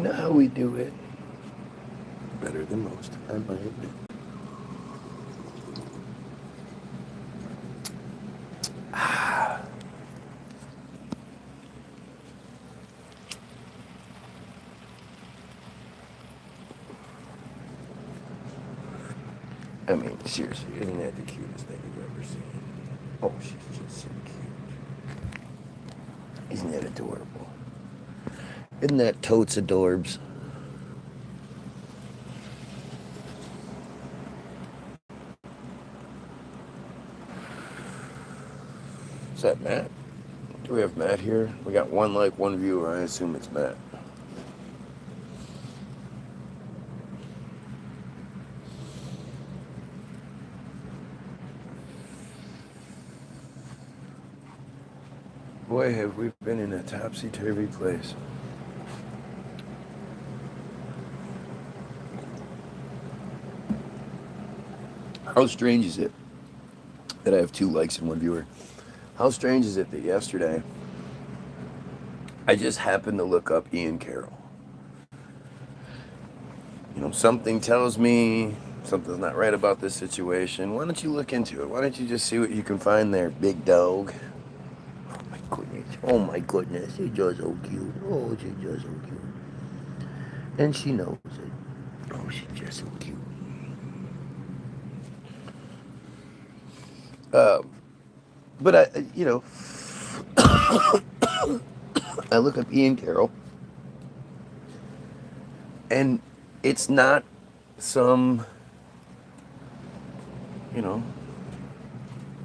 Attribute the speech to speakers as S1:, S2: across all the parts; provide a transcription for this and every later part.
S1: You know how we do it.
S2: Better than most, I might admit. I mean, seriously, isn't that the cutest thing you've ever seen? Oh, she's just so cute. Isn't that adorable? Isn't that totes adorbs? Is that Matt? Do we have Matt here? We got one like, one viewer. I assume it's Matt. Boy, have we been in a topsy-turvy place. How strange is it that I have 2 likes and 1 viewer? How strange is it that yesterday I just happened to look up Ian Carroll? You know, something tells me something's not right about this situation. Why don't you look into it? Why don't you just see what you can find there, big dog? Oh my goodness. Oh my goodness. She's just so cute. Oh, she's just so cute. And she knows it. Oh, she's just so cute. But I look up Ian Carroll, and it's not some, you know,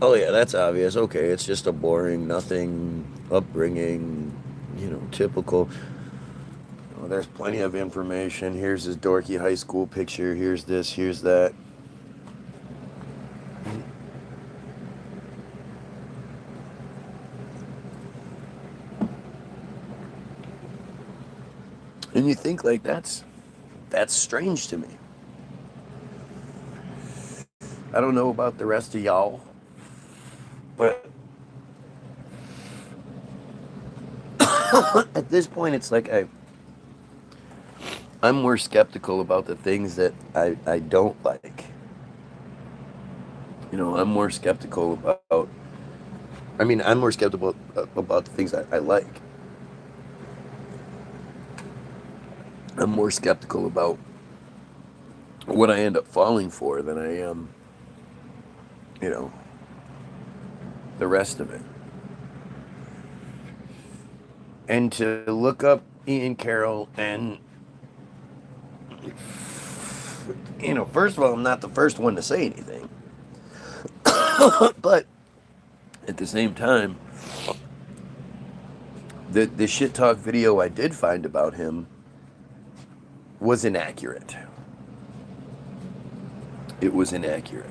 S2: oh yeah, that's obvious. Okay, it's just a boring, nothing upbringing, typical. Oh, there's plenty of information. Here's his dorky high school picture. Here's this, here's that. And you think like that's strange to me. I don't know about the rest of y'all, but at this point it's like I'm more skeptical about the things that I don't like. I'm more skeptical about, I'm more skeptical about the things I like. I'm more skeptical about what I end up falling for than I am, the rest of it. And to look up Ian Carroll and, first of all, I'm not the first one to say anything. But at the same time, the shit talk video I did find about him was inaccurate. It was inaccurate.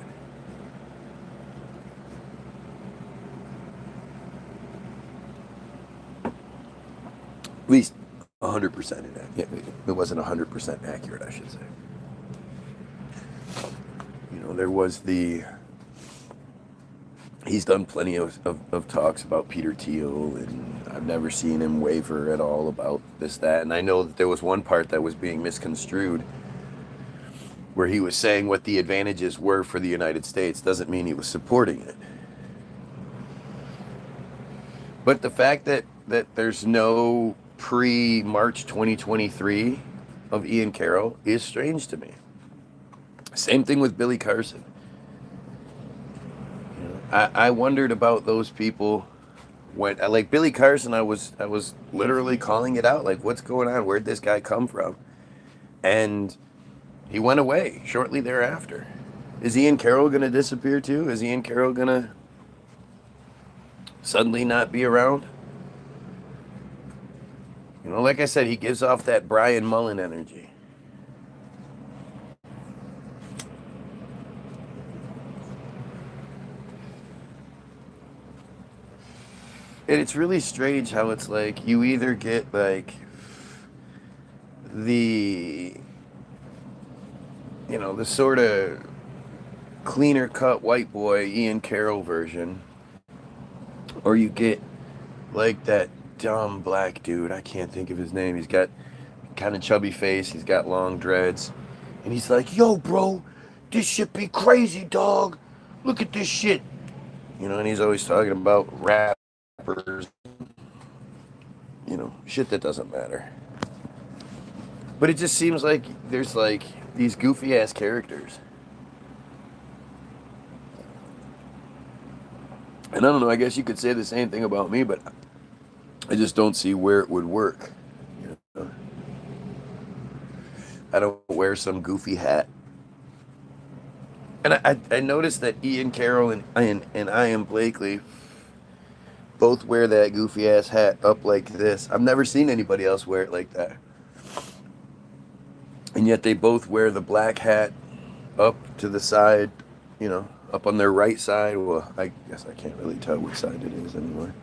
S2: At least 100% inaccurate. It wasn't 100% accurate, I should say. There was he's done plenty of talks about Peter Thiel, and I've never seen him waver at all about this, that. And I know that there was one part that was being misconstrued where he was saying what the advantages were for the United States. Doesn't mean he was supporting it. But the fact that there's no pre-March 2023 of Ian Carroll is strange to me. Same thing with Billy Carson. I wondered about those people when, like Billy Carson, I was literally calling it out, like, what's going on? Where'd this guy come from? And he went away shortly thereafter. Is Ian Carroll going to disappear too? Is Ian Carroll going to suddenly not be around? Like I said, he gives off that Brian Mullen energy. And it's really strange how it's like you either get like the sort of cleaner cut white boy Ian Carroll version, or you get like that dumb black dude. I can't think of his name. He's got kind of chubby face. He's got long dreads. And he's like, yo, bro, this shit be crazy, dog. Look at this shit. You know, and he's always talking about rappers, you know, shit that doesn't matter. But it just seems like there's like these goofy ass characters. And I don't know, I guess you could say the same thing about me, but I just don't see where it would work. You know? I don't wear some goofy hat. And I noticed that Ian Carroll and Ian Blakely both wear that goofy ass hat up like this. I've never seen anybody else wear it like that. And yet they both wear the black hat up to the side, you know, up on their right side. Well, I guess I can't really tell which side it is anymore.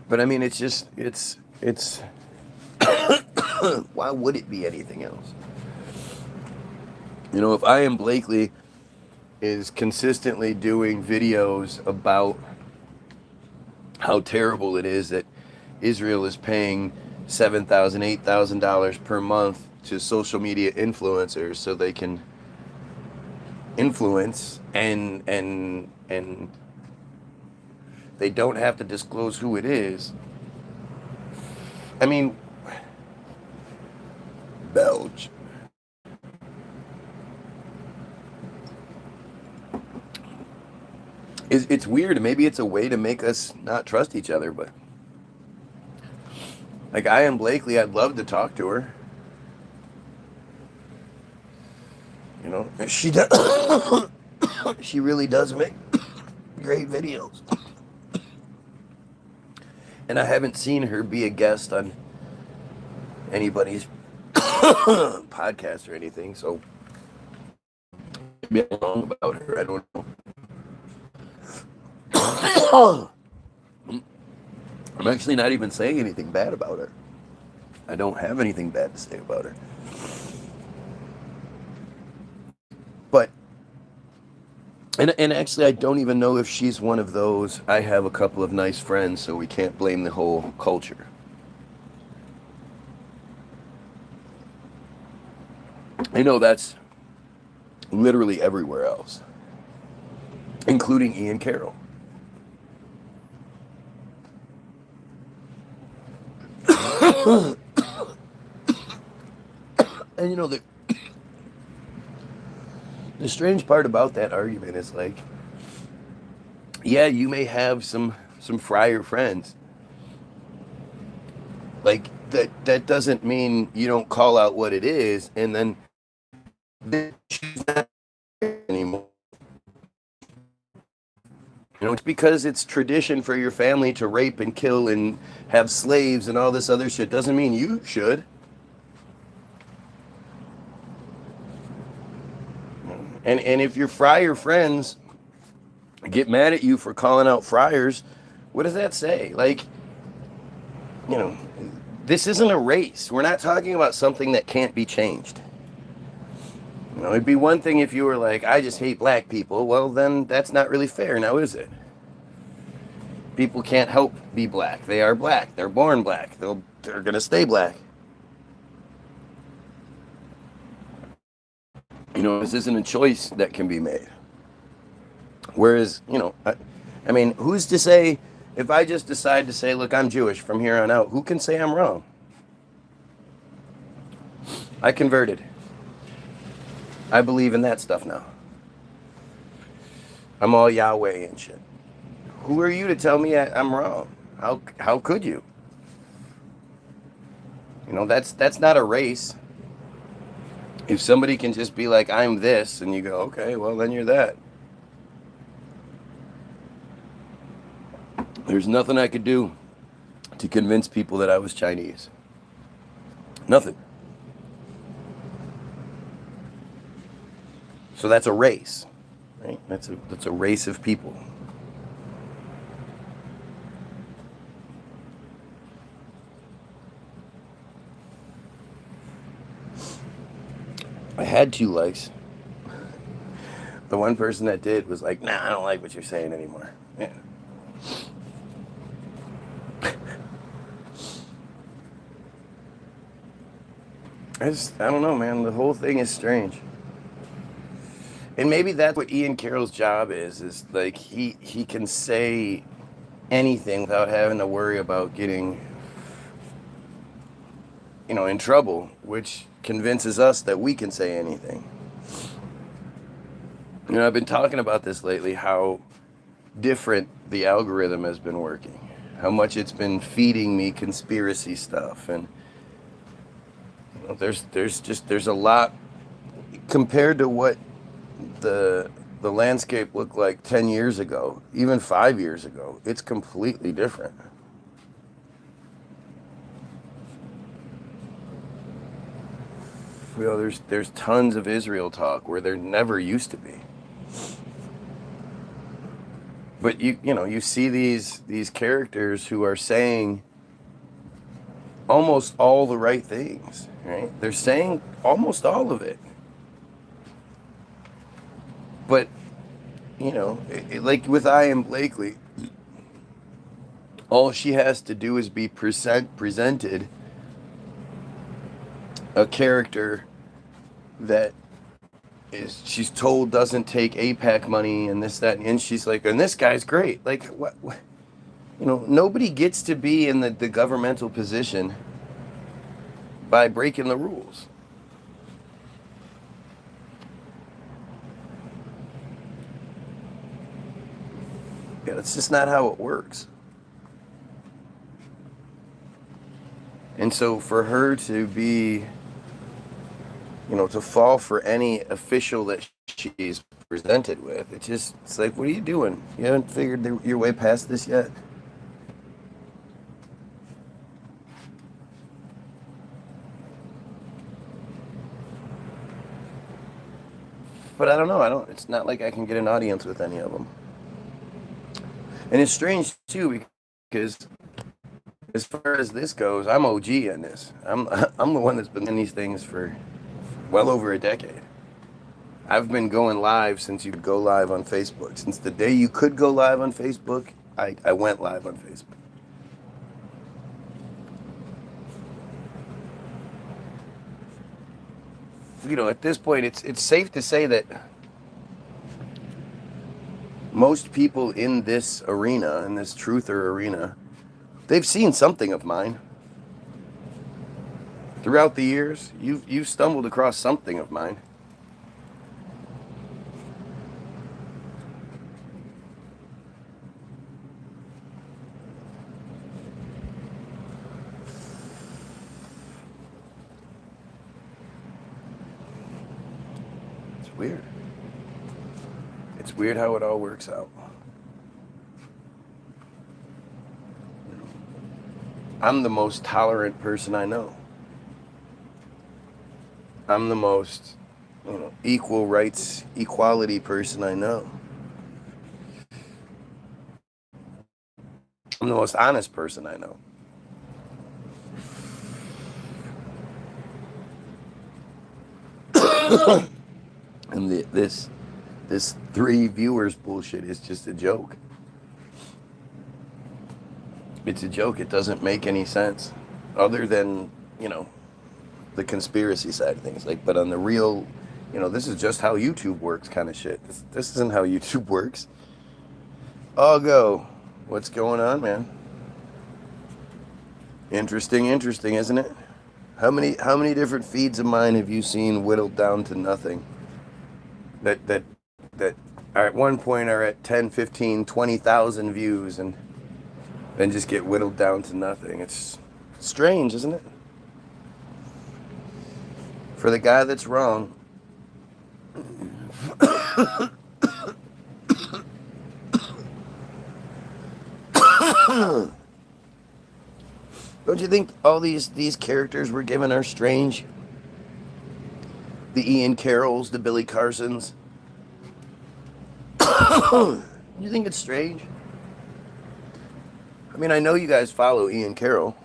S2: But I mean, it's just, it's why would it be anything else? You know, if Ian Blakely is consistently doing videos about how terrible it is that Israel is paying $7,000, $8,000 per month to social media influencers so they can influence and they don't have to disclose who it is. I mean, Belge. It's weird. Maybe it's a way to make us not trust each other, but like Ian Blakely, I'd love to talk to her. You know, she does. She really does make great videos. And I haven't seen her be a guest on anybody's podcast or anything, so maybe I'm wrong about her. I don't know. I'm actually not even saying anything bad about her. I don't have anything bad to say about her. But, and actually I don't even know if she's one of those, I have a couple of nice friends, so we can't blame the whole culture. I know that's literally everywhere else, including Ian Carroll. And you know, the strange part about that argument is like, yeah, you may have some friar friends. Like that doesn't mean you don't call out what it is and then she's not anymore. You know, it's because it's tradition for your family to rape and kill and have slaves and all this other shit doesn't mean you should. And if your friar friends get mad at you for calling out friars, what does that say? Like, you know, this isn't a race. We're not talking about something that can't be changed. You know, it'd be one thing if you were like, I just hate black people. Well, then that's not really fair, now is it? People can't help be black. They are black. They're born black. They're going to stay black. You know, this isn't a choice that can be made. Whereas, you know, I mean, who's to say, if I just decide to say, look, I'm Jewish from here on out, who can say I'm wrong? I converted. I believe in that stuff now. I'm all Yahweh and shit. Who are you to tell me I'm wrong? How could you? You know, that's not a race. If somebody can just be like, I'm this, and you go, okay, well, then you're that. There's nothing I could do to convince people that I was Chinese. Nothing. So that's a race, right? That's a race of people. I had 2 likes. The one person that did was like, nah, I don't like what you're saying anymore. Yeah. I don't know, man. The whole thing is strange. And maybe that's what Ian Carroll's job is like he can say anything without having to worry about getting, in trouble, which convinces us that we can say anything. I've been talking about this lately, how different the algorithm has been working, how much it's been feeding me conspiracy stuff, and there's a lot compared to what the landscape looked like 10 years ago, even 5 years ago. It's completely different. There's tons of Israel talk where there never used to be. But you see these characters who are saying almost all the right things, right? They're saying almost all of it. But like with Ian Blakely, all she has to do is be presented a character that she's told doesn't take APAC money and this, that, and she's like, and this guy's great. Like, what nobody gets to be in the governmental position by breaking the rules. Yeah, that's just not how it works. And so for her to be, to fall for any official that she's presented with, it's like, what are you doing? You haven't figured your way past this yet? But I don't know. It's not like I can get an audience with any of them. And it's strange too, because as far as this goes, I'm OG in this. I'm the one that's been in these things for well over a decade. I've been going live since you could go live on Facebook. Since the day you could go live on Facebook, I went live on Facebook. At this point, it's safe to say that most people in this arena, in this truther arena, they've seen something of mine. Throughout the years, you've stumbled across something of mine. It's weird. It's weird how it all works out. I'm the most tolerant person I know. I'm the most, equal rights, equality person I know. I'm the most honest person I know. And this 3 viewers bullshit is just a joke. It's a joke. It doesn't make any sense, other than the conspiracy side of things. But on the real, this is just how YouTube works, kind of shit. This isn't how YouTube works. I'll go. What's going on, man? Interesting, isn't it? How many different feeds of mine have you seen whittled down to nothing? That are at one point are at 10, 15, 20,000 views and then just get whittled down to nothing. It's strange, isn't it? For the guy that's wrong. Don't you think all these characters we're given are strange? The Ian Carrolls, the Billy Carsons. You think it's strange? I mean, I know you guys follow Ian Carroll.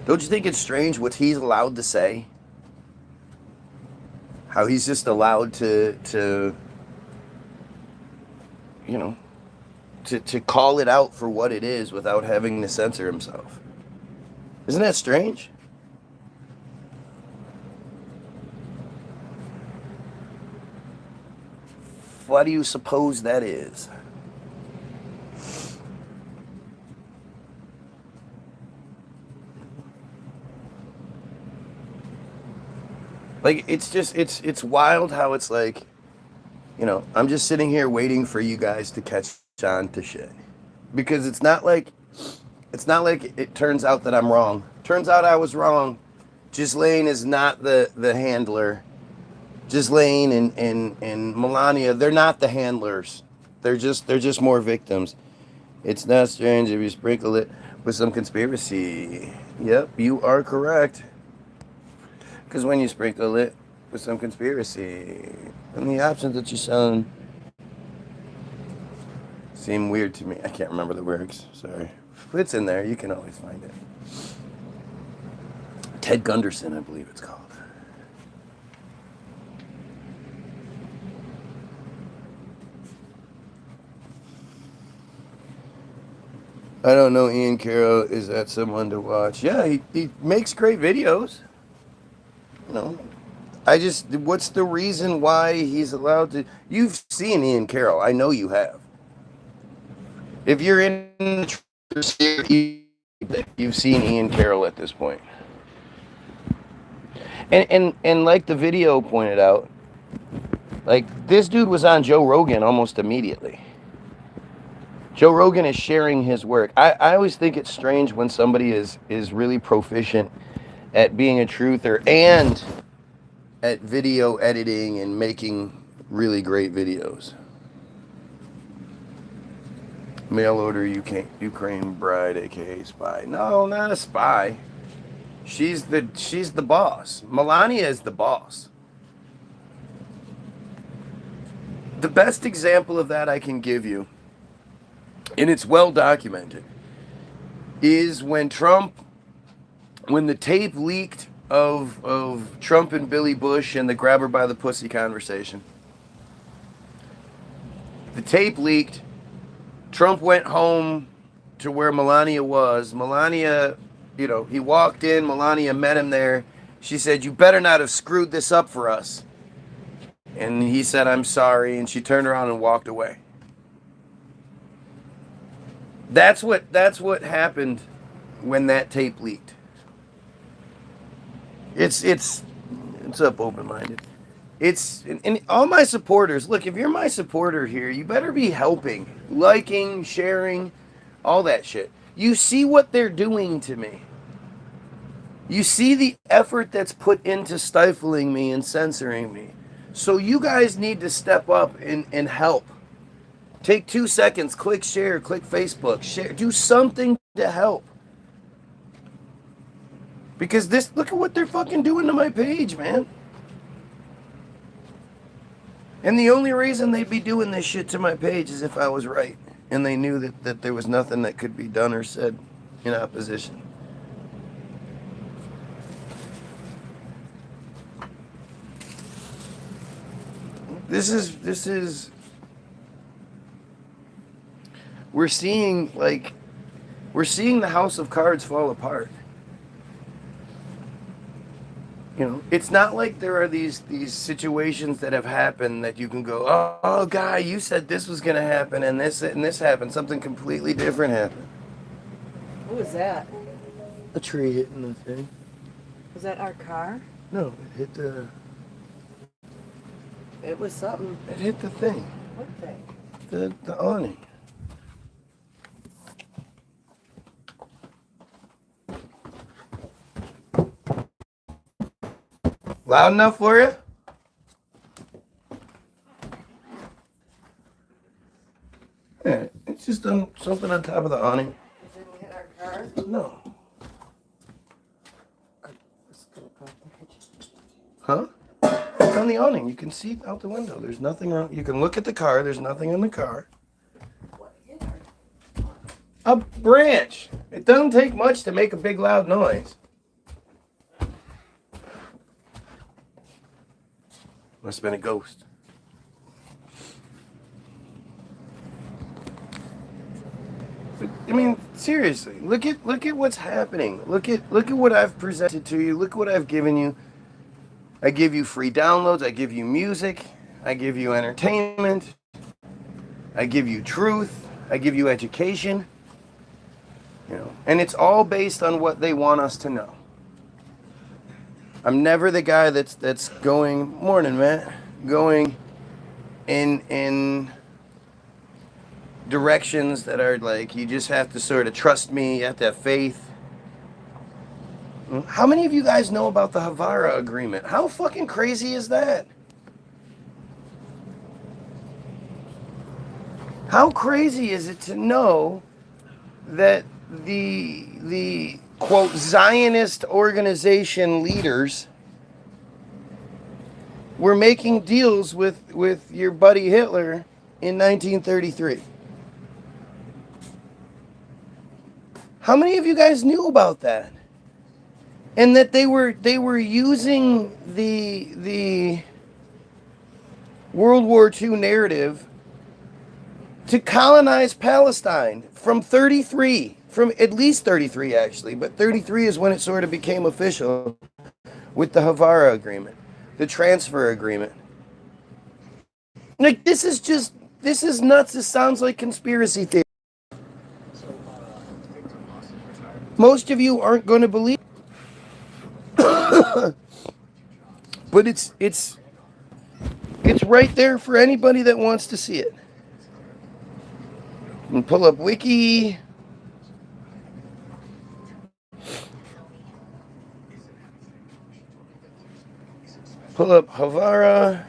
S2: Don't you think it's strange what he's allowed to say? how he's just allowed to you know, to call it out for what it is without having to censor himself. Isn't that strange? What do you suppose that is? Like, it's just, it's wild how it's like, I'm just sitting here waiting for you guys to catch on to shit. Because it's not like it turns out that I'm wrong. Turns out I was wrong. Ghislaine is not the handler. Ghislaine and Melania, they're not the handlers. They're just more victims. It's not strange if you sprinkle it with some conspiracy. Yep, you are correct. Because when you sprinkle it with some conspiracy, and the options that you sound seem weird to me. I can't remember the words. Sorry. It's in there. You can always find it. Ted Gunderson, I believe it's called. I don't know Ian Carroll. Is that someone to watch? Yeah, he makes great videos. What's the reason why he's allowed to? You've seen Ian Carroll. I know you have. If you're in the series, you've seen Ian Carroll at this point. And like the video pointed out, like, this dude was on Joe Rogan almost immediately. Joe Rogan is sharing his work. I always think it's strange when somebody is really proficient at being a truther and at video editing and making really great videos. Mail order Ukraine bride, aka spy. No, not a spy. She's the boss. Melania is the boss. The best example of that I can give you, and it's well documented, is when the tape leaked of Trump and Billy Bush and the grab her by the pussy conversation. The tape leaked. Trump went home to where Melania was. Melania, he walked in. Melania met him there. She said, "You better not have screwed this up for us." And he said, "I'm sorry." And she turned around and walked away. That's what happened when that tape leaked. It's up open-minded. And all my supporters, look, if you're my supporter here, you better be helping, liking, sharing, all that shit. You see what they're doing to me. You see the effort that's put into stifling me and censoring me. So you guys need to step up and help. Take 2 seconds, click share, click Facebook, share, do something to help. Because look at what they're fucking doing to my page, man. And the only reason they'd be doing this shit to my page is if I was right. And they knew that there was nothing that could be done or said in opposition. This is we're seeing the house of cards fall apart. It's not like there are these situations that have happened that you can go, oh, guy, you said this was going to happen and this happened. Something completely different happened.
S1: What was that?
S2: A tree hitting the thing.
S1: Was that our car?
S2: No, it hit the...
S1: It was something.
S2: It hit the thing.
S1: What thing?
S2: The awning. Loud enough for you? Yeah, it's just something on top of the awning.
S1: It didn't hit our car?
S2: No. Huh? It's on the awning. You can see out the window. There's nothing wrong. You can look at the car. There's nothing in the car.
S1: What hit her?
S2: A branch. It doesn't take much to make a big loud noise. Must have been a ghost. But, I mean, seriously, look at what's happening. Look at what I've presented to you. Look what I've given you. I give you free downloads. I give you music. I give you entertainment. I give you truth. I give you education. You know, and it's all based on what they want us to know. I'm never the guy that's going, morning, Matt, going in directions that are like, you just have to sort of trust me, you have to have faith. How many of you guys know about the Havara Agreement? How fucking crazy is that? How crazy is it to know that the quote Zionist organization leaders were making deals with your buddy Hitler in 1933? How many of you guys knew about that? And that they were using the World War II narrative to colonize Palestine from 33, from at least 33 actually, but 33 is when it sort of became official with the Havara Agreement, the transfer agreement. Like, this is nuts. This sounds like conspiracy theory. Most of you aren't going to believe, but it's right there for anybody that wants to see it. And pull up Wiki. Pull up Havara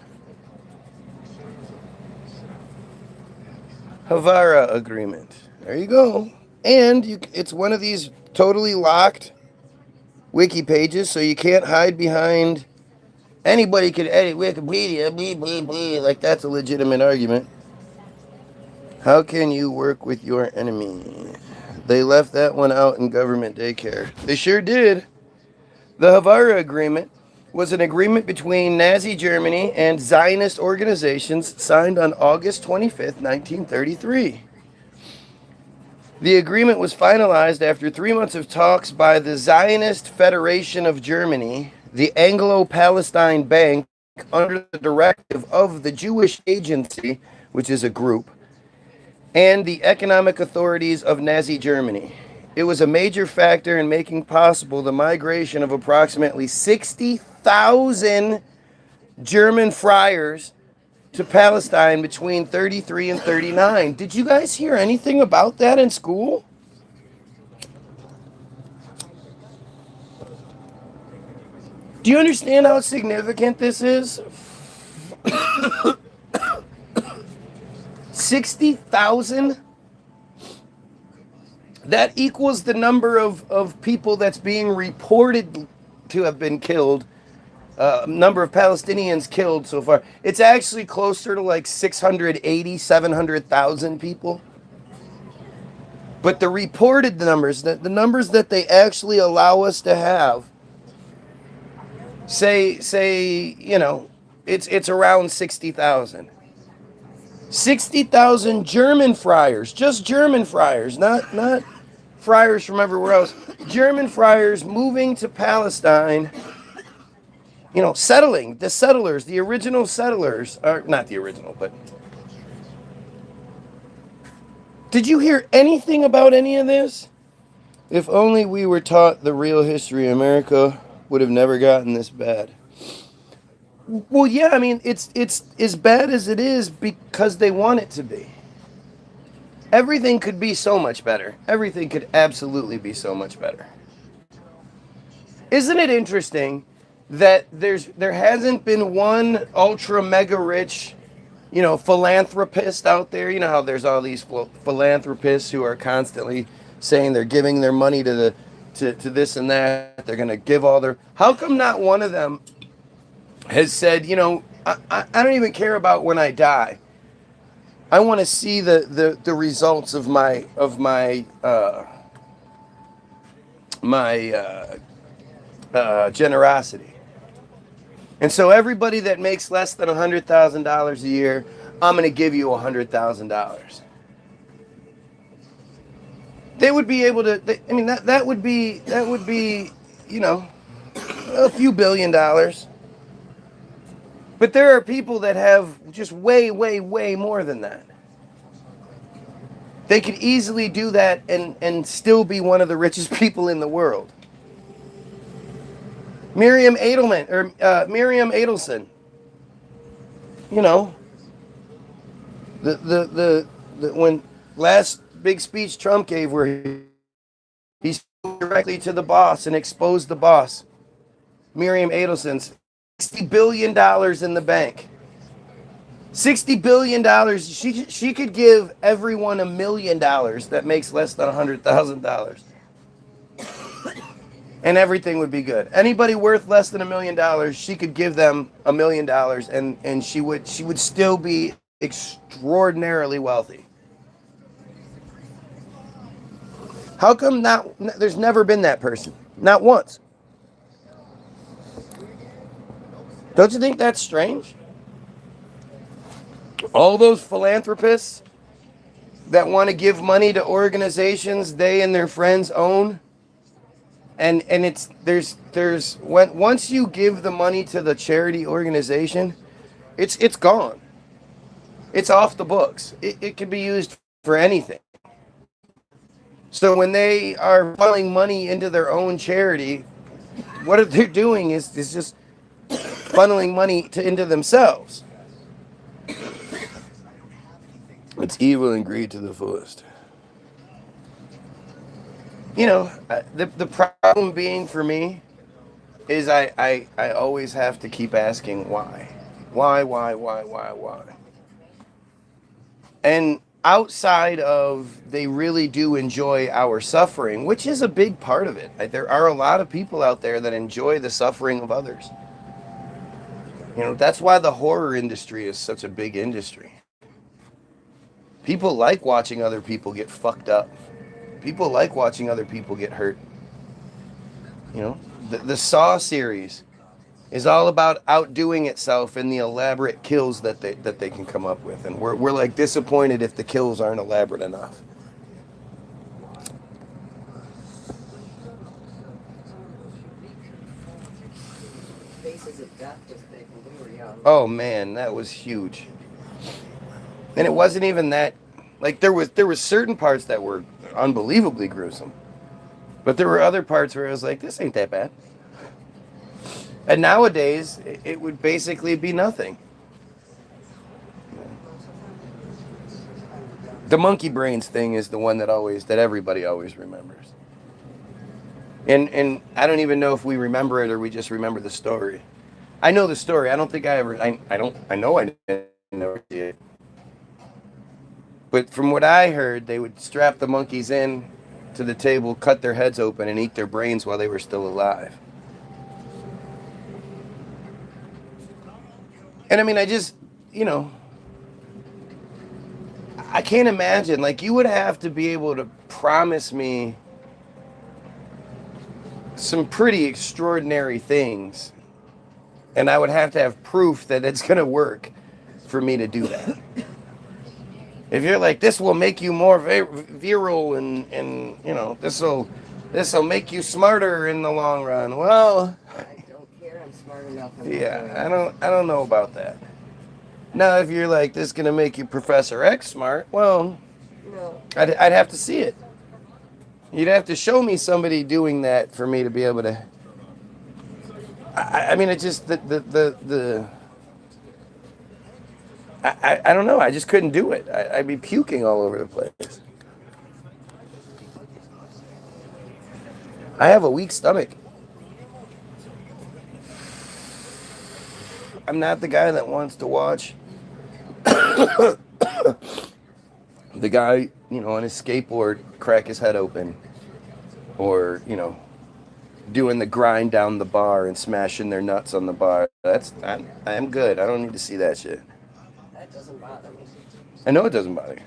S2: Agreement. There you go. And it's one of these totally locked wiki pages, so you can't hide behind anybody could edit Wikipedia, blah, blah, blah. Like, that's a legitimate argument. How can you work with your enemy? They left that one out in government daycare. They sure did. The Havara Agreement was an agreement between Nazi Germany and Zionist organizations signed on August 25th, 1933. The agreement was finalized after 3 months of talks by the Zionist Federation of Germany, the Anglo-Palestine Bank, under the directive of the Jewish Agency, which is a group, and the economic authorities of Nazi Germany. It was a major factor in making possible the migration of approximately 60,000 German friars to Palestine between 33 and 39. Did you guys hear anything about that in school? Do you understand how significant this is? 60,000? That equals the number of people that's being reported to have been killed. Number of Palestinians killed so far. It's actually closer to like 680, 700,000 people. But the reported numbers, the numbers that they actually allow us to have, say, you know, it's around 60,000. 60,000 German friars, just German friars, not friars from everywhere else. German friars moving to Palestine, you know, settling, the settlers, the original settlers, are not the original, but did you hear anything about any of this? If only we were taught the real history, America would have never gotten this bad. Well, yeah, I mean, it's as bad as it is because they want it to be. Everything could be so much better. Everything could absolutely be so much better. Isn't it interesting that there hasn't been one ultra mega rich, you know, philanthropist out there? You know how there's all these philanthropists who are constantly saying they're giving their money to this and that. They're going to give all their... How come not one of them has said, you know, I don't even care about when I die. I want to see the results of my generosity. And so everybody that makes less than $100,000 a year, I'm going to give you $100,000. They would be able to. That would be, you know, a few $billions. But there are people that have just way, way, way more than that. They could easily do that and still be one of the richest people in the world. Miriam Adelson. You know, the when last big speech Trump gave where he spoke directly to the boss and exposed the boss. Miriam Adelson's $60 billion in the bank. $60 billion. She could give everyone $1 million that makes less than $100,000. And everything would be good. Anybody worth less than $1 million, she could give them $1 million and she would still be extraordinarily wealthy. How come there's never been that person? Not once. Don't you think that's strange? All those philanthropists that want to give money to organizations they and their friends own, and it's once you give the money to the charity organization, it's gone. It's off the books. It can be used for anything. So when they are funneling money into their own charity, what they're doing is just funneling money into themselves. It's evil and greed to the fullest. You know, the problem being for me is I always have to keep asking why. Why? And outside of they really do enjoy our suffering, which is a big part of it. There are a lot of people out there that enjoy the suffering of others. You know, that's why the horror industry is such a big industry. People like watching other people get fucked up. People like watching other people get hurt. You know, the Saw series is all about outdoing itself in the elaborate kills that they can come up with, and we're like disappointed if the kills aren't elaborate enough.
S1: Faces of Death was big when we were young.
S2: Oh man, that was huge. And it wasn't even that. Like there was certain parts that were unbelievably gruesome, but there were other parts where I was like, this ain't that bad. And nowadays, it would basically be nothing. The monkey brains thing is the one that everybody always remembers. And I don't even know if we remember it or we just remember the story. I know the story. I don't think I know I never see it. But from what I heard, they would strap the monkeys in to the table, cut their heads open, and eat their brains while they were still alive. And I mean, I just, you know, I can't imagine. Like, you would have to be able to promise me some pretty extraordinary things, and I would have to have proof that it's going to work for me to do that. If you're like, this will make you more virile and you know, this will make you smarter in the long run. Well,
S1: I don't care. I'm smart enough.
S2: yeah, I don't know about that. Now, if you're like, this is gonna make you Professor X smart, well,
S1: no.
S2: I'd have to see it. You'd have to show me somebody doing that for me to be able to. I mean, it just I don't know. I just couldn't do it. I'd be puking all over the place. I have a weak stomach. I'm not the guy that wants to watch the guy, you know, on his skateboard crack his head open, or, you know, doing the grind down the bar and smashing their nuts on the bar. I'm good. I don't need to see that shit.
S1: That doesn't bother me.
S2: I know it doesn't bother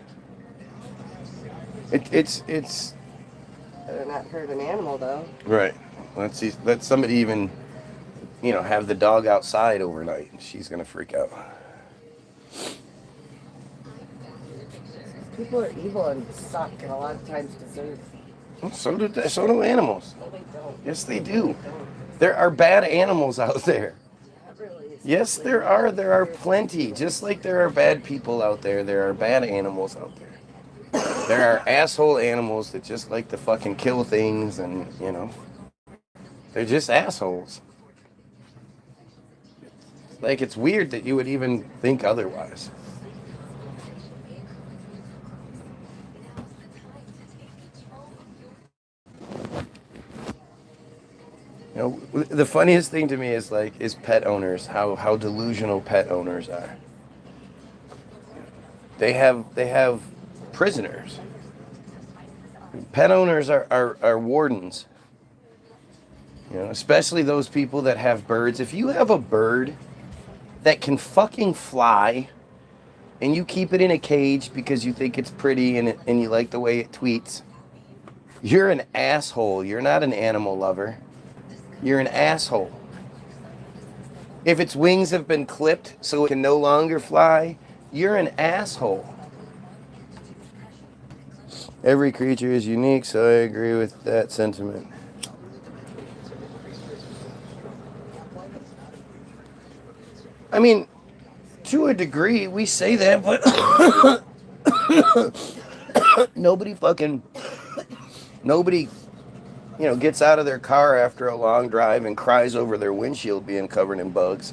S2: you. It's
S1: Better not hurt an animal, though.
S2: right. Let's see. Let somebody even have the dog outside overnight. She's going to freak out.
S1: People are evil and suck, and a lot of times deserve.
S2: So do animals.
S1: No, they don't.
S2: Yes, they do.
S1: They don't.
S2: There are bad animals out there.
S1: That really is
S2: Yes, there are. There are plenty. Just like there are bad people out there, there are bad animals out there. There are asshole animals that just like to fucking kill things, and they're just assholes. Like, it's weird that you would even think otherwise. The funniest thing to me is pet owners, how delusional pet owners are. They have prisoners. Pet owners are wardens. Especially those people that have birds. If you have a bird that can fucking fly, and you keep it in a cage because you think it's pretty and you like the way it tweets, you're an asshole. You're not an animal lover. You're an asshole. If its wings have been clipped so it can no longer fly, you're an asshole. Every creature is unique, so I agree with that sentiment. I mean, to a degree, we say that, but nobody gets out of their car after a long drive and cries over their windshield being covered in bugs.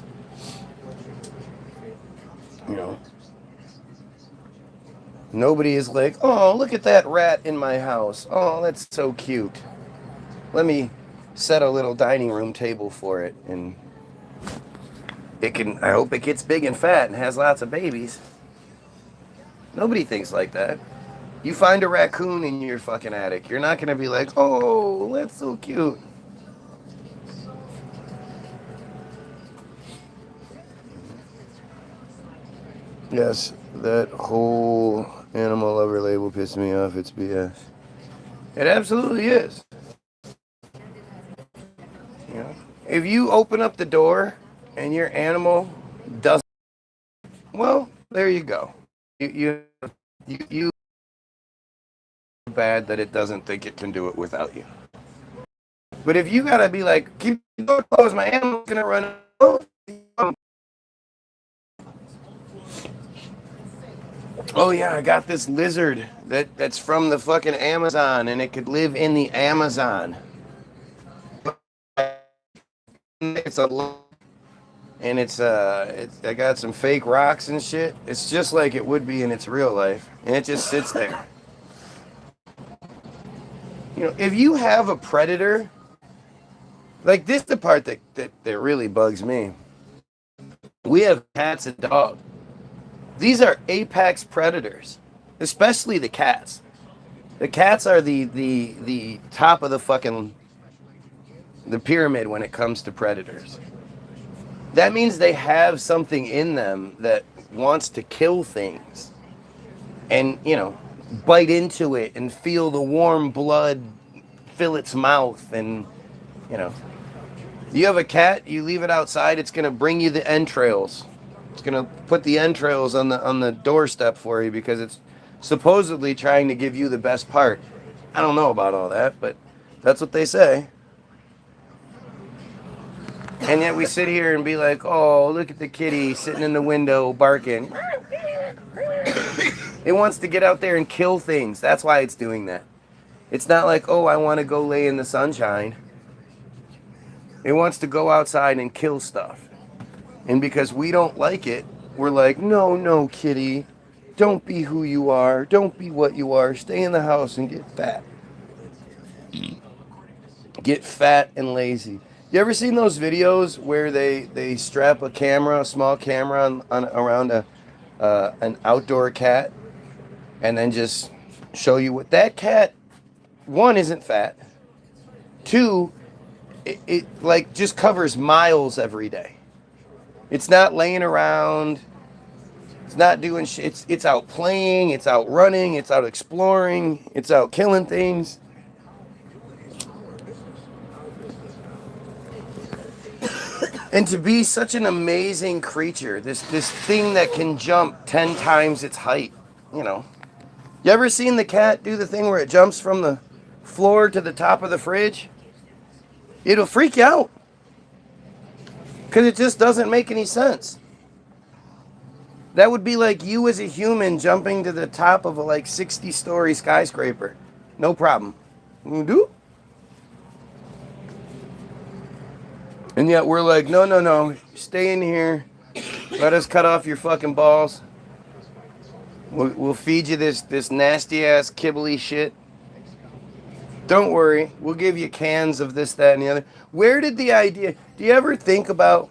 S2: Nobody is like, oh, look at that rat in my house. Oh, that's so cute. Let me set a little dining room table for it, and I hope it gets big and fat and has lots of babies. Nobody thinks like that. You find a raccoon in your fucking attic, you're not going to be like, oh, that's so cute. Yes, that whole animal lover label pissed me off. It's BS. It absolutely is. If you open up the door and your animal doesn't, well, there you go. You bad that it doesn't think it can do it without you. But if you gotta be like, keep the door closed, my animal's gonna run. Oh yeah, I got this lizard that's from the fucking Amazon, and it could live in the Amazon. It's I got some fake rocks and shit. It's just like it would be in its real life, and it just sits there. If you have a predator, like this, the part that really bugs me. We have cats and dogs. These are apex predators, especially the cats. The cats are the top of the pyramid when it comes to predators. That means they have something in them that wants to kill things and, bite into it and feel the warm blood fill its mouth. And, you have a cat, you leave it outside, it's going to bring you the entrails. It's going to put the entrails on the doorstep for you because it's supposedly trying to give you the best part. I don't know about all that, but that's what they say. And yet we sit here and be like, oh, look at the kitty sitting in the window barking. It wants to get out there and kill things. That's why it's doing that. It's not like, oh, I want to go lay in the sunshine. It wants to go outside and kill stuff. And because we don't like it, we're like, no, kitty. Don't be who you are. Don't be what you are. Stay in the house and get fat. Get fat and lazy. You ever seen those videos where they strap a small camera around an outdoor cat and then just show you what that cat, one, isn't fat. Two, it like just covers miles every day. It's not laying around. It's not doing shit. It's out playing. It's out running. It's out exploring. It's out killing things. And to be such an amazing creature, this thing that can jump 10 times its height, you know. You ever seen the cat do the thing where it jumps from the floor to the top of the fridge? It'll freak you out. Because it just doesn't make any sense. That would be like you as a human jumping to the top of a like 60-story skyscraper. No problem. You do? And yet we're like, no, no, no. Stay in here. Let us cut off your fucking balls. We'll feed you this nasty ass kibbly shit. Don't worry. We'll give you cans of this, that, and the other. Where did the idea... Do you ever think about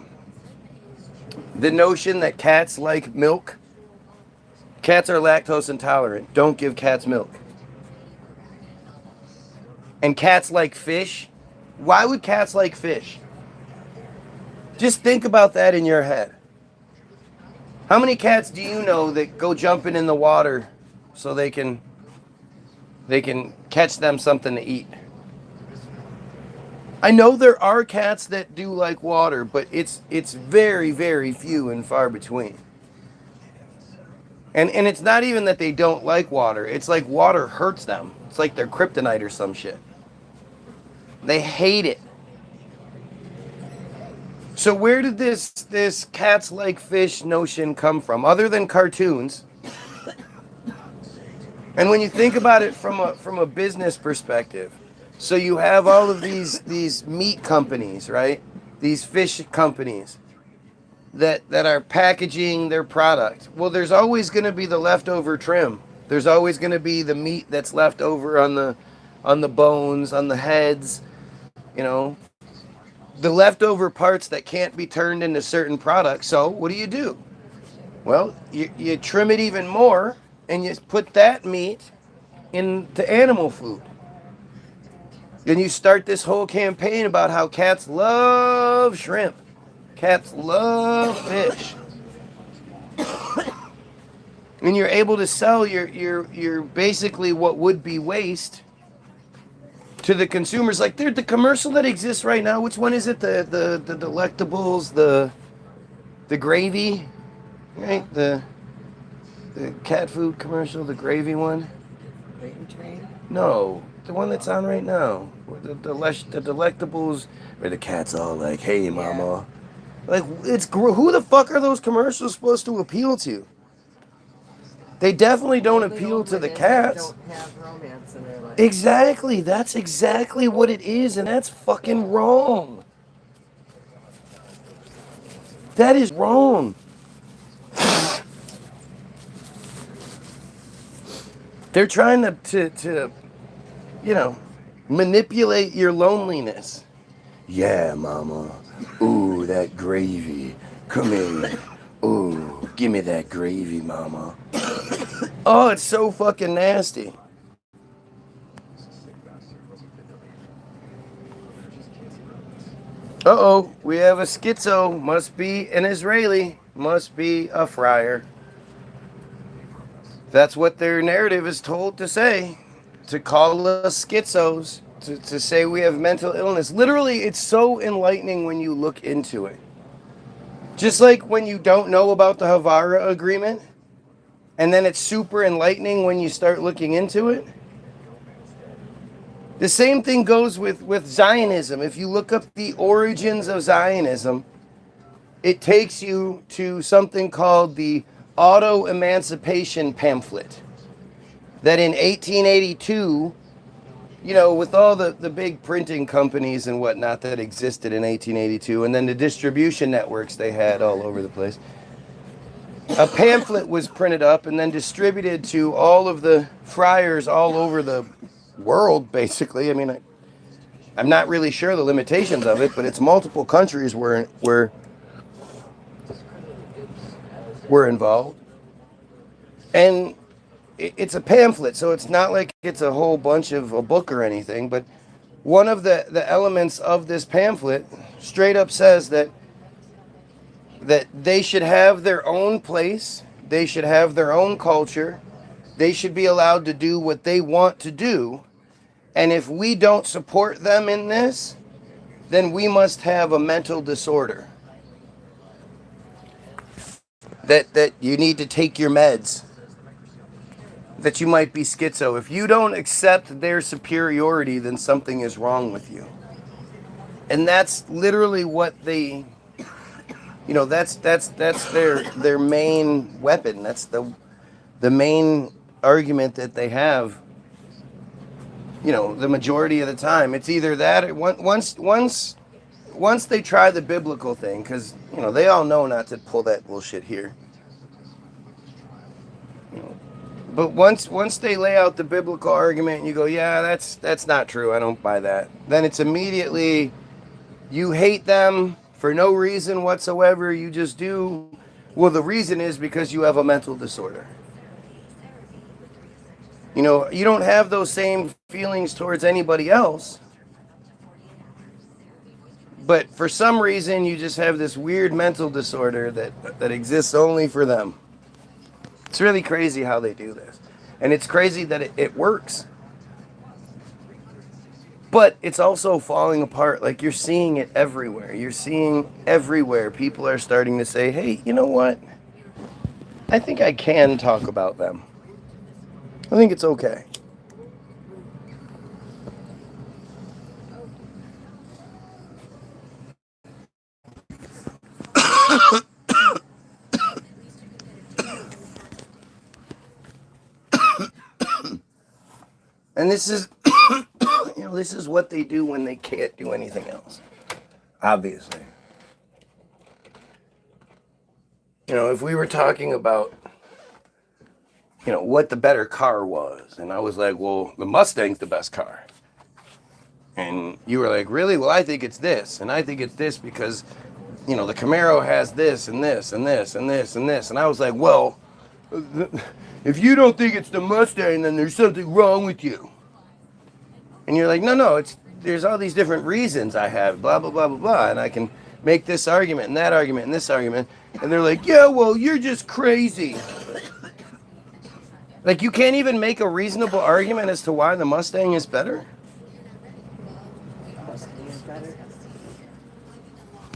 S2: the notion that cats like milk? Cats are lactose intolerant. Don't give cats milk. And cats like fish. Why would cats like fish? Just think about that in your head. How many cats do you know that go jumping in the water so they can catch them something to eat? I know there are cats that do like water, but it's very, very few and far between. And it's not even that they don't like water. It's like water hurts them. It's like they're kryptonite or some shit. They hate it. So where did this cats like fish notion come from, other than cartoons? And when you think about it from a business perspective, so you have all of these meat companies, right? These fish companies that are packaging their product. Well, there's always going to be the leftover trim. There's always going to be the meat that's left over on the bones, on the heads, you know. The leftover parts that can't be turned into certain products. So what do? Well, you trim it even more and you put that meat into animal food. Then you start this whole campaign about how cats love shrimp. Cats love fish. And you're able to sell your basically what would be waste to the consumers. Like the commercial that exists right now, which one is it? The delectables, the gravy, right? The cat food commercial, the gravy one.
S1: Gravy train?
S2: No, the one that's on right now. The delectables, where the cat's all like, "Hey, mama," like who the fuck are those commercials supposed to appeal to? They definitely don't appeal to the cats.
S1: Don't have romance in their life.
S2: Exactly. That's exactly what it is, and that's fucking wrong. That is wrong. They're trying to you know, manipulate your loneliness. Yeah, mama. Ooh, that gravy. Come here. Ooh, give me that gravy, mama. Oh, it's so fucking nasty. Uh-oh, we have a schizo. Must be an Israeli. Must be a friar. That's what their narrative is told to say. To call us schizos. To say we have mental illness. Literally, it's so enlightening when you look into it. Just like when you don't know about the Havara Agreement, and then it's super enlightening when you start looking into it. The same thing goes with Zionism. If you look up the origins of Zionism, it takes you to something called the Auto-Emancipation Pamphlet. That in 1882, you know, with all the big printing companies and whatnot that existed in 1882, and then the distribution networks they had all over the place, a pamphlet was printed up and then distributed to all of the friars all over the world, basically. I mean, I'm not really sure the limitations of it, but it's multiple countries were involved. And it's a pamphlet, so it's not like it's a whole bunch of a book or anything, but one of the elements of this pamphlet straight up says that they should have their own place, they should have their own culture, they should be allowed to do what they want to do, and if we don't support them in this, then we must have a mental disorder. that you need to take your meds, that you might be schizo. If you don't accept their superiority, then something is wrong with you. And that's literally what they, that's their main weapon. That's the main argument that they have. The majority of the time, it's either that or once they try the biblical thing, because they all know not to pull that bullshit here. But once they lay out the biblical argument, and you go, yeah, that's not true. I don't buy that. Then it's immediately you hate them for no reason whatsoever. You just do. Well, the reason is because you have a mental disorder. You don't have those same feelings towards anybody else. But for some reason, you just have this weird mental disorder that exists only for them. It's really crazy how they do this. And it's crazy that it works. But it's also falling apart. Like, you're seeing it everywhere. You're seeing everywhere. People are starting to say, hey, you know what? I think I can talk about them. I think it's okay. And this is, this is what they do when they can't do anything else. Obviously. If we were talking about, what the better car was, and I was like, well, the Mustang's the best car. And you were like, really? Well, I think it's this. And I think it's this because, the Camaro has this and this and this and this and this. And I was like, well, if you don't think it's the Mustang, then there's something wrong with you. And you're like, no, there's all these different reasons I have, blah, blah, blah, blah, blah. And I can make this argument and that argument and this argument. And they're like, yeah, well, you're just crazy. Like, you can't even make a reasonable argument as to why the Mustang is better.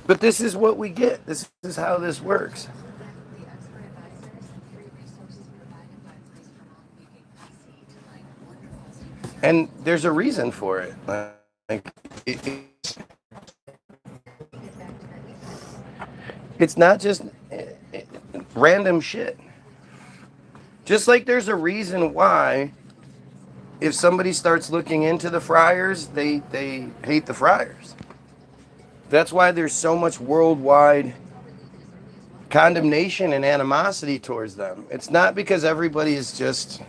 S2: But this is what we get. This is how this works. And there's a reason for it. It's not just random shit. Just like there's a reason why, if somebody starts looking into the friars, they hate the friars. That's why there's so much worldwide condemnation and animosity towards them. It's not because everybody is just,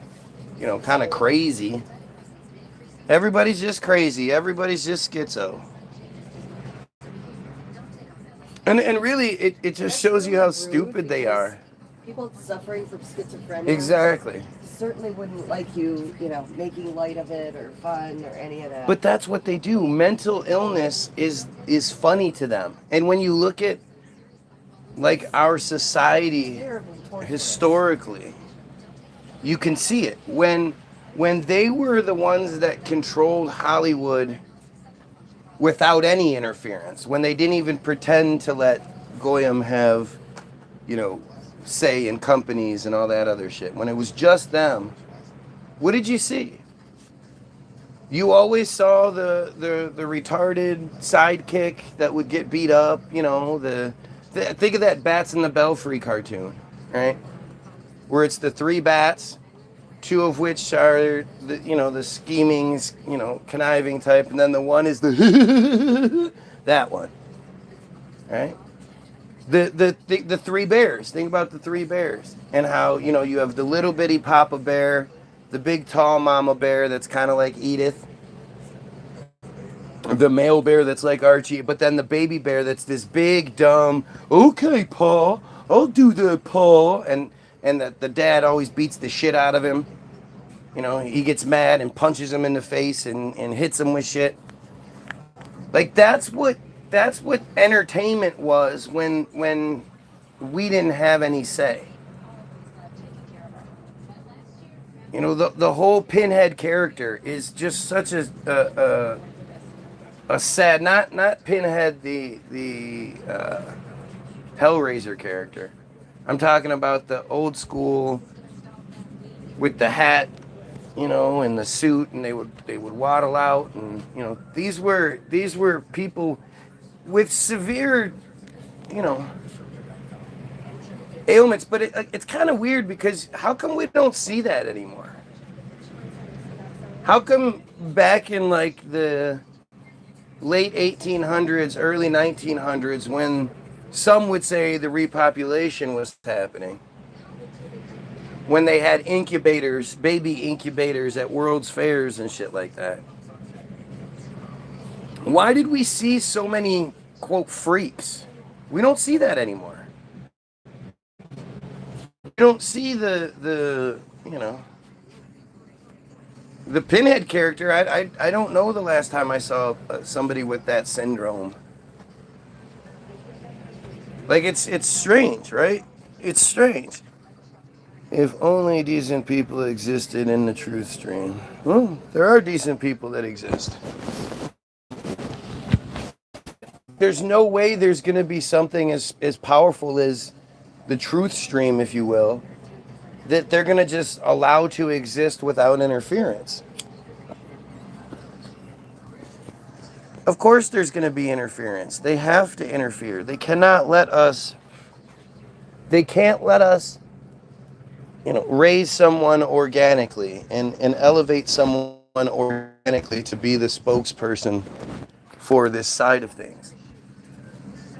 S2: kind of crazy. Everybody's just crazy. Everybody's just schizo. And really, it just shows you how stupid they are.
S1: People suffering from schizophrenia.
S2: Exactly.
S1: Certainly wouldn't like you, making light of it or fun or any of that.
S2: But that's what they do. Mental illness is funny to them. And when you look at, like, our society historically, you can see it. When they were the ones that controlled Hollywood without any interference, when they didn't even pretend to let Goyim have, say in companies and all that other shit, when it was just them, what did you see? You always saw the retarded sidekick that would get beat up, think of that Bats in the Belfry cartoon, right? Where it's the three bats, two of which are the scheming, conniving type, and then the one is the that one, right? The three bears. Think about the three bears and how you have the little bitty Papa Bear, the big tall Mama Bear that's kind of like Edith, the male bear that's like Archie, but then the baby bear that's this big dumb. Okay, Pa, I'll do that, Pa, and the dad always beats the shit out of him. He gets mad and punches him in the face and hits him with shit. Like, that's what entertainment was when we didn't have any say. The whole Pinhead character is just such a sad, not Pinhead the Hellraiser character, I'm talking about the old school with the hat, you know, and the suit, and they would waddle out, and you know, these were people with severe, you know, ailments. But it's kind of weird because how come we don't see that anymore? How come back in like the late 1800s, early 1900s, when some would say the repopulation was happening, when they had incubators, baby incubators at World's Fairs and shit like that, why did we see so many, quote, freaks? We don't see that anymore. We don't see the you know, the pinhead character. I don't know the last time I saw somebody with that syndrome. Like, it's strange, right? It's strange. If only decent people existed in the truth stream. Well, there are decent people that exist. There's no way there's going to be something as powerful as the truth stream, if you will, that they're going to just allow to exist without interference. Of course there's going to be interference. They have to interfere. They can't let us, you know, raise someone organically and elevate someone organically to be the spokesperson for this side of things.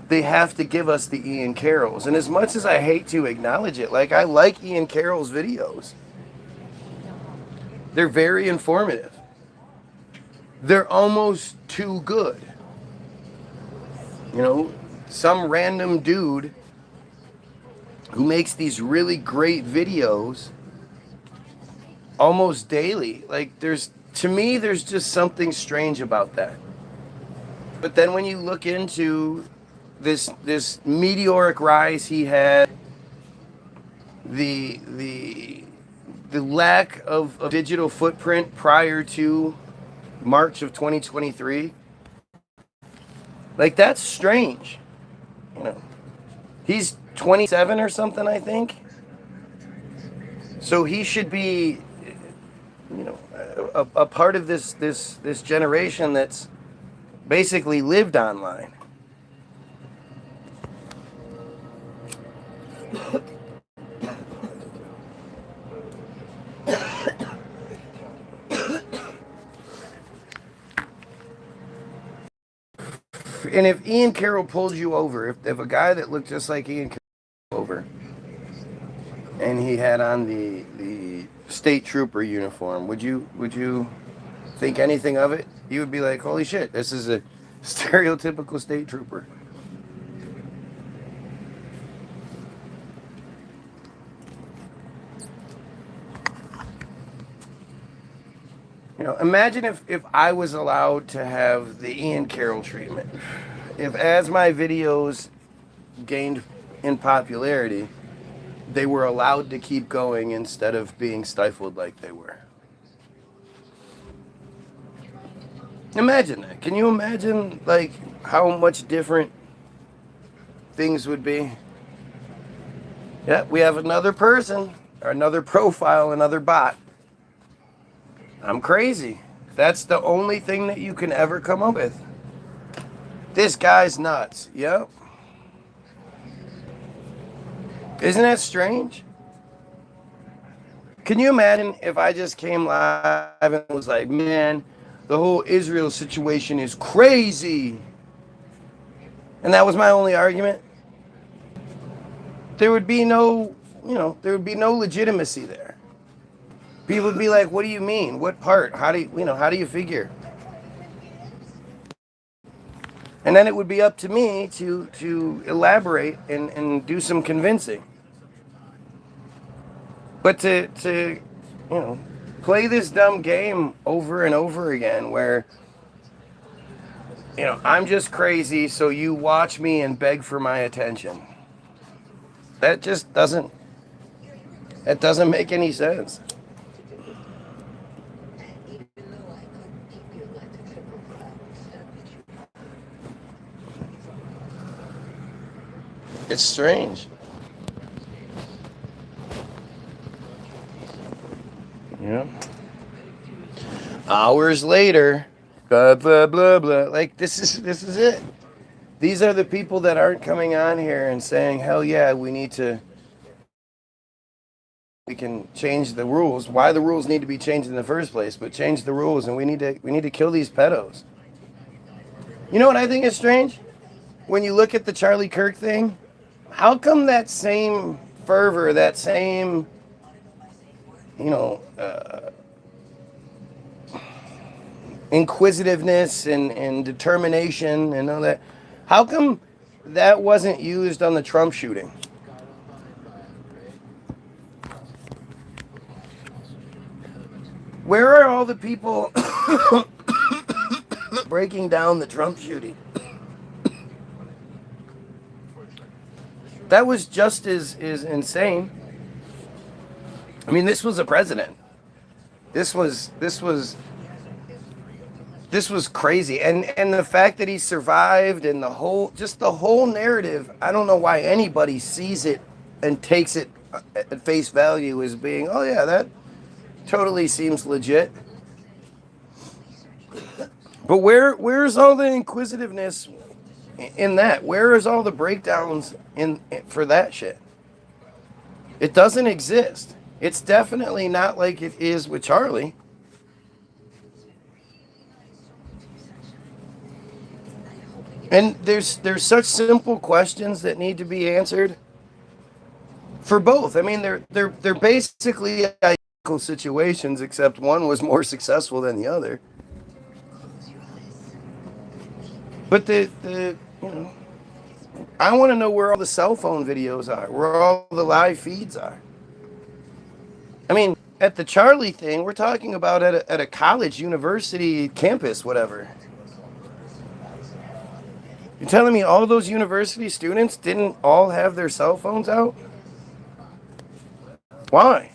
S2: They have to give us the Ian Carrolls. And as much as I hate to acknowledge it, like, I like Ian Carroll's videos. They're very informative. They're almost too good. You know, some random dude who makes these really great videos almost daily. Like, to me, there's just something strange about that. But then when you look into this meteoric rise he had, the lack of digital footprint prior to March of 2023, like, that's strange. You know, he's 27 or something, I think. So he should be, you know, a part of this generation that's basically lived online. And if Ian Carroll pulled you over, if a guy that looked just like Ian Carroll pulled you over, and he had on the state trooper uniform, would you think anything of it? You would be like, holy shit, this is a stereotypical state trooper. You know, imagine if I was allowed to have the Ian Carroll treatment. If, as my videos gained in popularity, they were allowed to keep going instead of being stifled like they were. Imagine that. Can you imagine, like, how much different things would be? Yeah, we have another person, or another profile, another bot. I'm crazy. That's the only thing that you can ever come up with. This guy's nuts. Yep. Isn't that strange? Can you imagine if I just came live and was like, man, the whole Israel situation is crazy, and that was my only argument? There would be no, there would be no legitimacy there. People would be like, what do you mean? What part? How do you figure? And then it would be up to me to elaborate and do some convincing. But to play this dumb game over and over again where, I'm just crazy, so you watch me and beg for my attention. That just doesn't make any sense. It's strange. You know? Hours later, blah, blah, blah, blah. Like, this is it. These are the people that aren't coming on here and saying, hell yeah, we can change the rules. Why the rules need to be changed in the first place, but change the rules, and we need to kill these pedos. You know what I think is strange? When you look at the Charlie Kirk thing, how come that same fervor, that same, inquisitiveness and determination and all that, how come that wasn't used on the Trump shooting? Where are all the people breaking down the Trump shooting? That was just as insane. I mean, this was a president. This was crazy. And the fact that he survived and the whole narrative, I don't know why anybody sees it and takes it at face value as being, oh yeah, that totally seems legit. But where's all the inquisitiveness in that? Where is all the breakdowns for that shit? It doesn't exist. It's definitely not like it is with Charlie. And there's such simple questions that need to be answered for both. I mean, they're basically identical situations, except one was more successful than the other. But I want to know where all the cell phone videos are, where all the live feeds are. I mean, at the Charlie thing, we're talking about at a college, university, campus, whatever. You're telling me all those university students didn't all have their cell phones out? Why?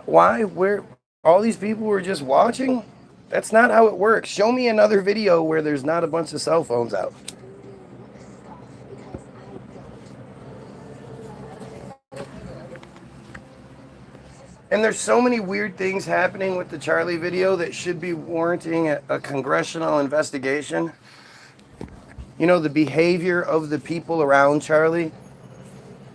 S2: Why? Where? All these people were just watching? That's not how it works. Show me another video where there's not a bunch of cell phones out. And there's so many weird things happening with the Charlie video that should be warranting a congressional investigation. You know, the behavior of the people around Charlie.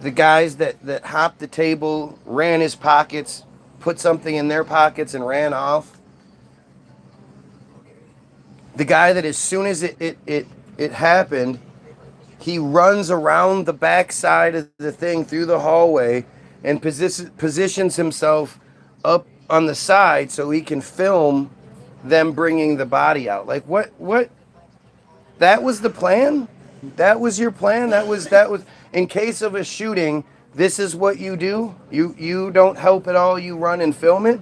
S2: The guys that hopped the table, ran his pockets, put something in their pockets and ran off. The guy that as soon as it happened, he runs around the backside of the thing through the hallway and positions himself up on the side so he can film them bringing the body out. Like what? That was the plan? That was your plan? That was in case of a shooting, this is what you do? You don't help at all, you run and film it?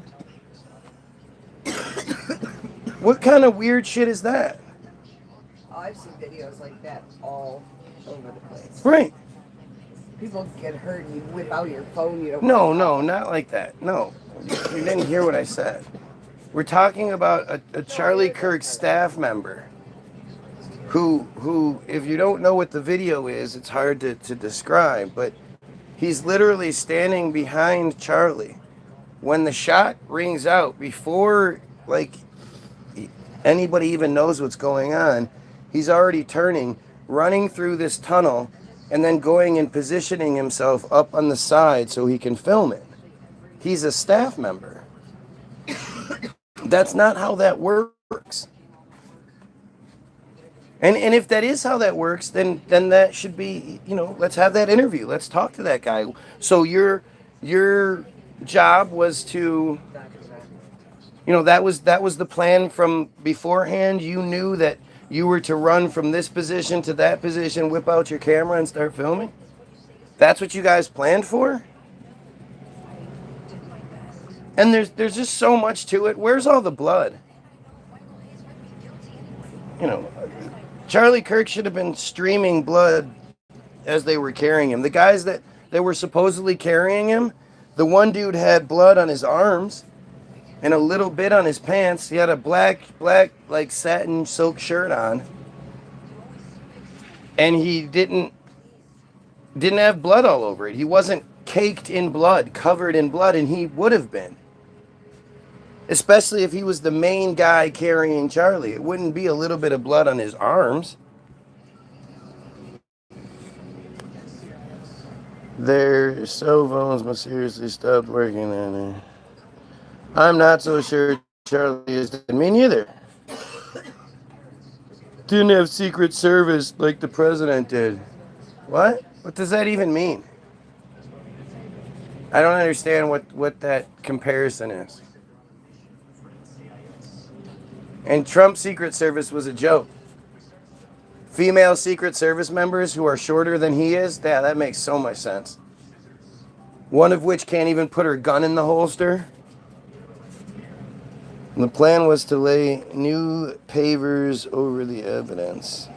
S2: What kind of weird shit is that?
S1: Oh, I've seen videos like that all over the place.
S2: Right.
S1: People get hurt and you whip out your phone. You don't.
S2: No, not like that. No, you didn't hear what I said. We're talking about a Charlie Kirk staff member who, if you don't know what the video is, it's hard to describe, but he's literally standing behind Charlie. When the shot rings out, before anybody even knows what's going on, he's already turning, running through this tunnel, and then going and positioning himself up on the side so he can film it. He's a staff member. That's not how that works. And if that is how that works, then that should be, let's have that interview. Let's talk to that guy. So your job was to, that was the plan from beforehand. You knew that you were to run from this position to that position, whip out your camera and start filming? That's what you guys planned for? And there's just so much to it. Where's all the blood? Charlie Kirk should have been streaming blood as they were carrying him. The guys that were supposedly carrying him, the one dude had blood on his arms and a little bit on his pants. He had a black like satin silk shirt on. and he didn't have blood all over it. He wasn't caked in blood, covered in blood, and he would have been. Especially if he was the main guy carrying Charlie. It wouldn't be a little bit of blood on his arms. Their cell phones mysteriously stopped working. I'm not so sure Charlie is dead. Me neither. Didn't have Secret Service like the president did. What? What does that even mean? I don't understand what that comparison is. And Trump's Secret Service was a joke. Female Secret Service members who are shorter than he is, yeah, that makes so much sense. One of which can't even put her gun in the holster. And the plan was to lay new pavers over the evidence.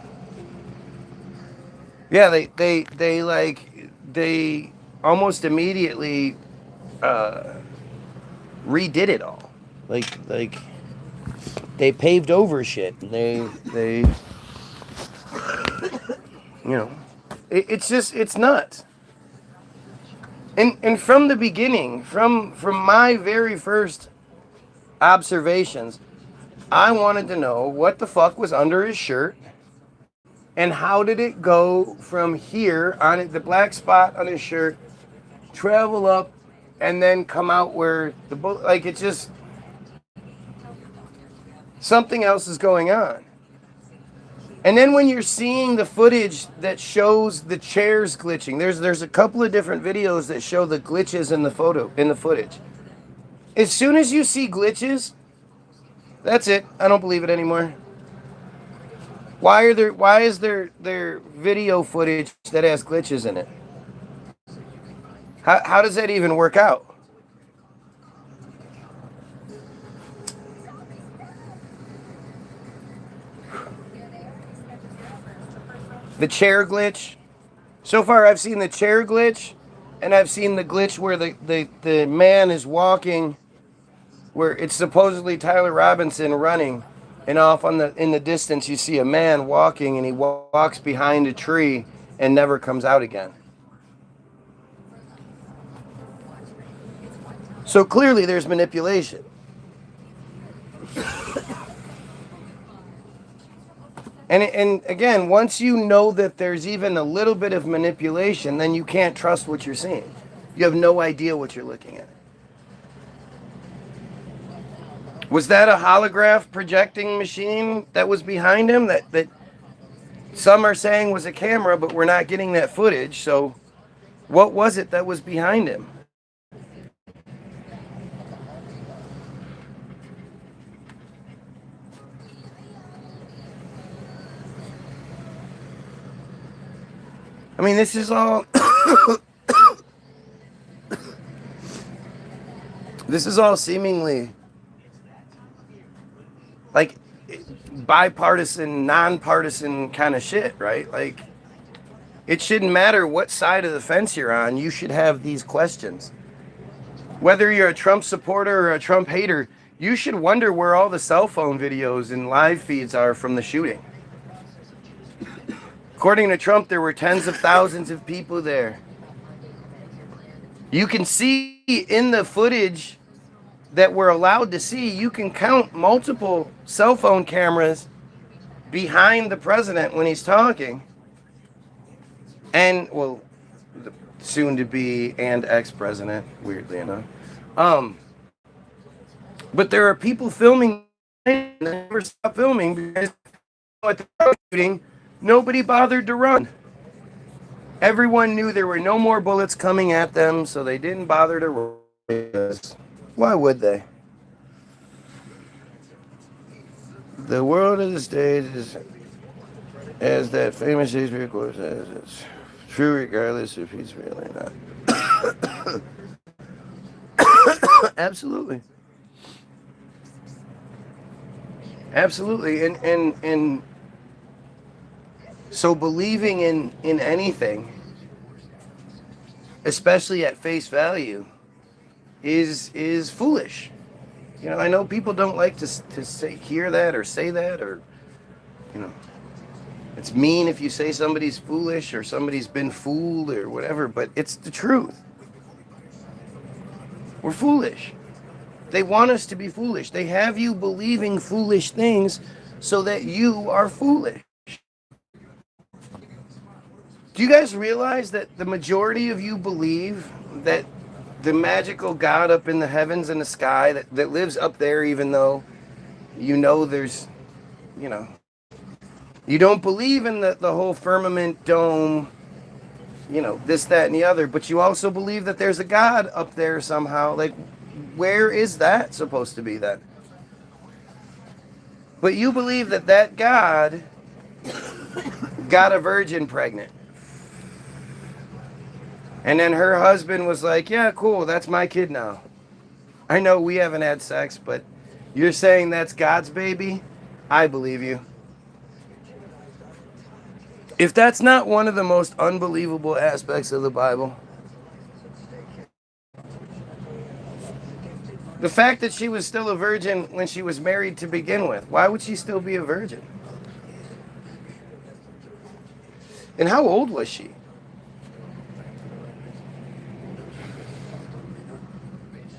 S2: Yeah, they almost immediately redid it all. Like they paved over shit. They you know, it's nuts. And from the beginning, from my very first observations, I wanted to know what the fuck was under his shirt and how did it go from here on it, the black spot on his shirt, travel up and then come out where the bullet, like it's just something else is going on. And then when you're seeing the footage that shows the chairs glitching, there's a couple of different videos that show the glitches in the footage. As soon as you see glitches, that's it. I don't believe it anymore. Why is there video footage that has glitches in it? How does that even work out? The chair glitch. So far I've seen the chair glitch and I've seen the glitch where the man is walking, where it's supposedly Tyler Robinson running, and off in the distance you see a man walking and he walks behind a tree and never comes out again. So clearly there's manipulation. And again, once you know that there's even a little bit of manipulation, then you can't trust what you're seeing. You have no idea what you're looking at. Was that a holograph projecting machine that was behind him that some are saying was a camera, but we're not getting that footage? So what was it that was behind him? I mean, this is all this is all seemingly like bipartisan, nonpartisan kind of shit, right? Like, it shouldn't matter what side of the fence you're on. You should have these questions. Whether you're a Trump supporter or a Trump hater, you should wonder where all the cell phone videos and live feeds are from the shooting. According to Trump, there were tens of thousands of people there. You can see in the footage that we're allowed to see, you can count multiple cell phone cameras behind the president when he's talking. And, well, the soon-to-be and ex-president, weirdly enough. But there are people filming and they never stop filming because at the shooting, nobody bothered to run. Everyone knew there were no more bullets coming at them, so they didn't bother to run. Why would they? The world of the stage is, as that famous Shakespeare quote says, it's true regardless if he's real or not. Absolutely. Absolutely. And so believing in anything, especially at face value, is foolish. You know, I know people don't like to hear that or say that, or, you know. It's mean if you say somebody's foolish or somebody's been fooled or whatever, but it's the truth. We're foolish. They want us to be foolish. They have you believing foolish things so that you are foolish. Do you guys realize that the majority of you believe that the magical God up in the heavens and the sky that lives up there, even though you know there's, you don't believe in the whole firmament dome, this, that, and the other, but you also believe that there's a God up there somehow. Like, where is that supposed to be then? But you believe that God got a virgin pregnant. And then her husband was like, yeah, cool, that's my kid now. I know we haven't had sex, but you're saying that's God's baby? I believe you. If that's not one of the most unbelievable aspects of the Bible, the fact that she was still a virgin when she was married to begin with, why would she still be a virgin? And how old was she?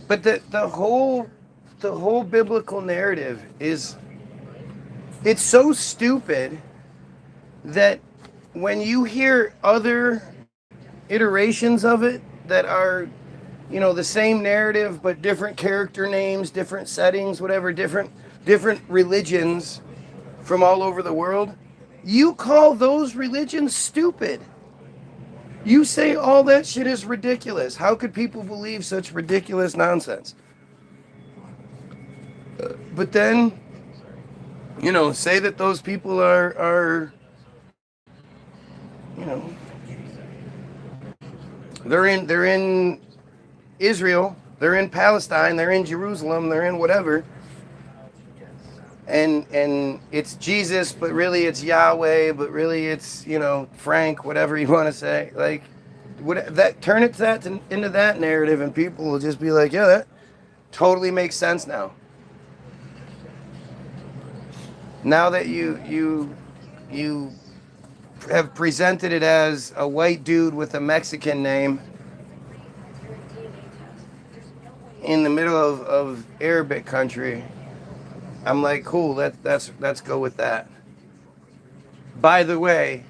S2: But the whole biblical narrative it's so stupid that when you hear other iterations of it that are, the same narrative but different character names, different settings, whatever, different religions from all over the world, you call those religions stupid. You say all that shit is ridiculous. How could people believe such ridiculous nonsense? But then, say that those people are they're in Israel, they're in Palestine, they're in Jerusalem, they're in whatever. And it's Jesus, but really it's Yahweh, but really it's, Frank, whatever you want to say. Like, turn it into that narrative, and people will just be like, yeah, that totally makes sense now. Now that you have presented it as a white dude with a Mexican name in the middle of Arabic country, I'm like, cool, let's go with that. By the way,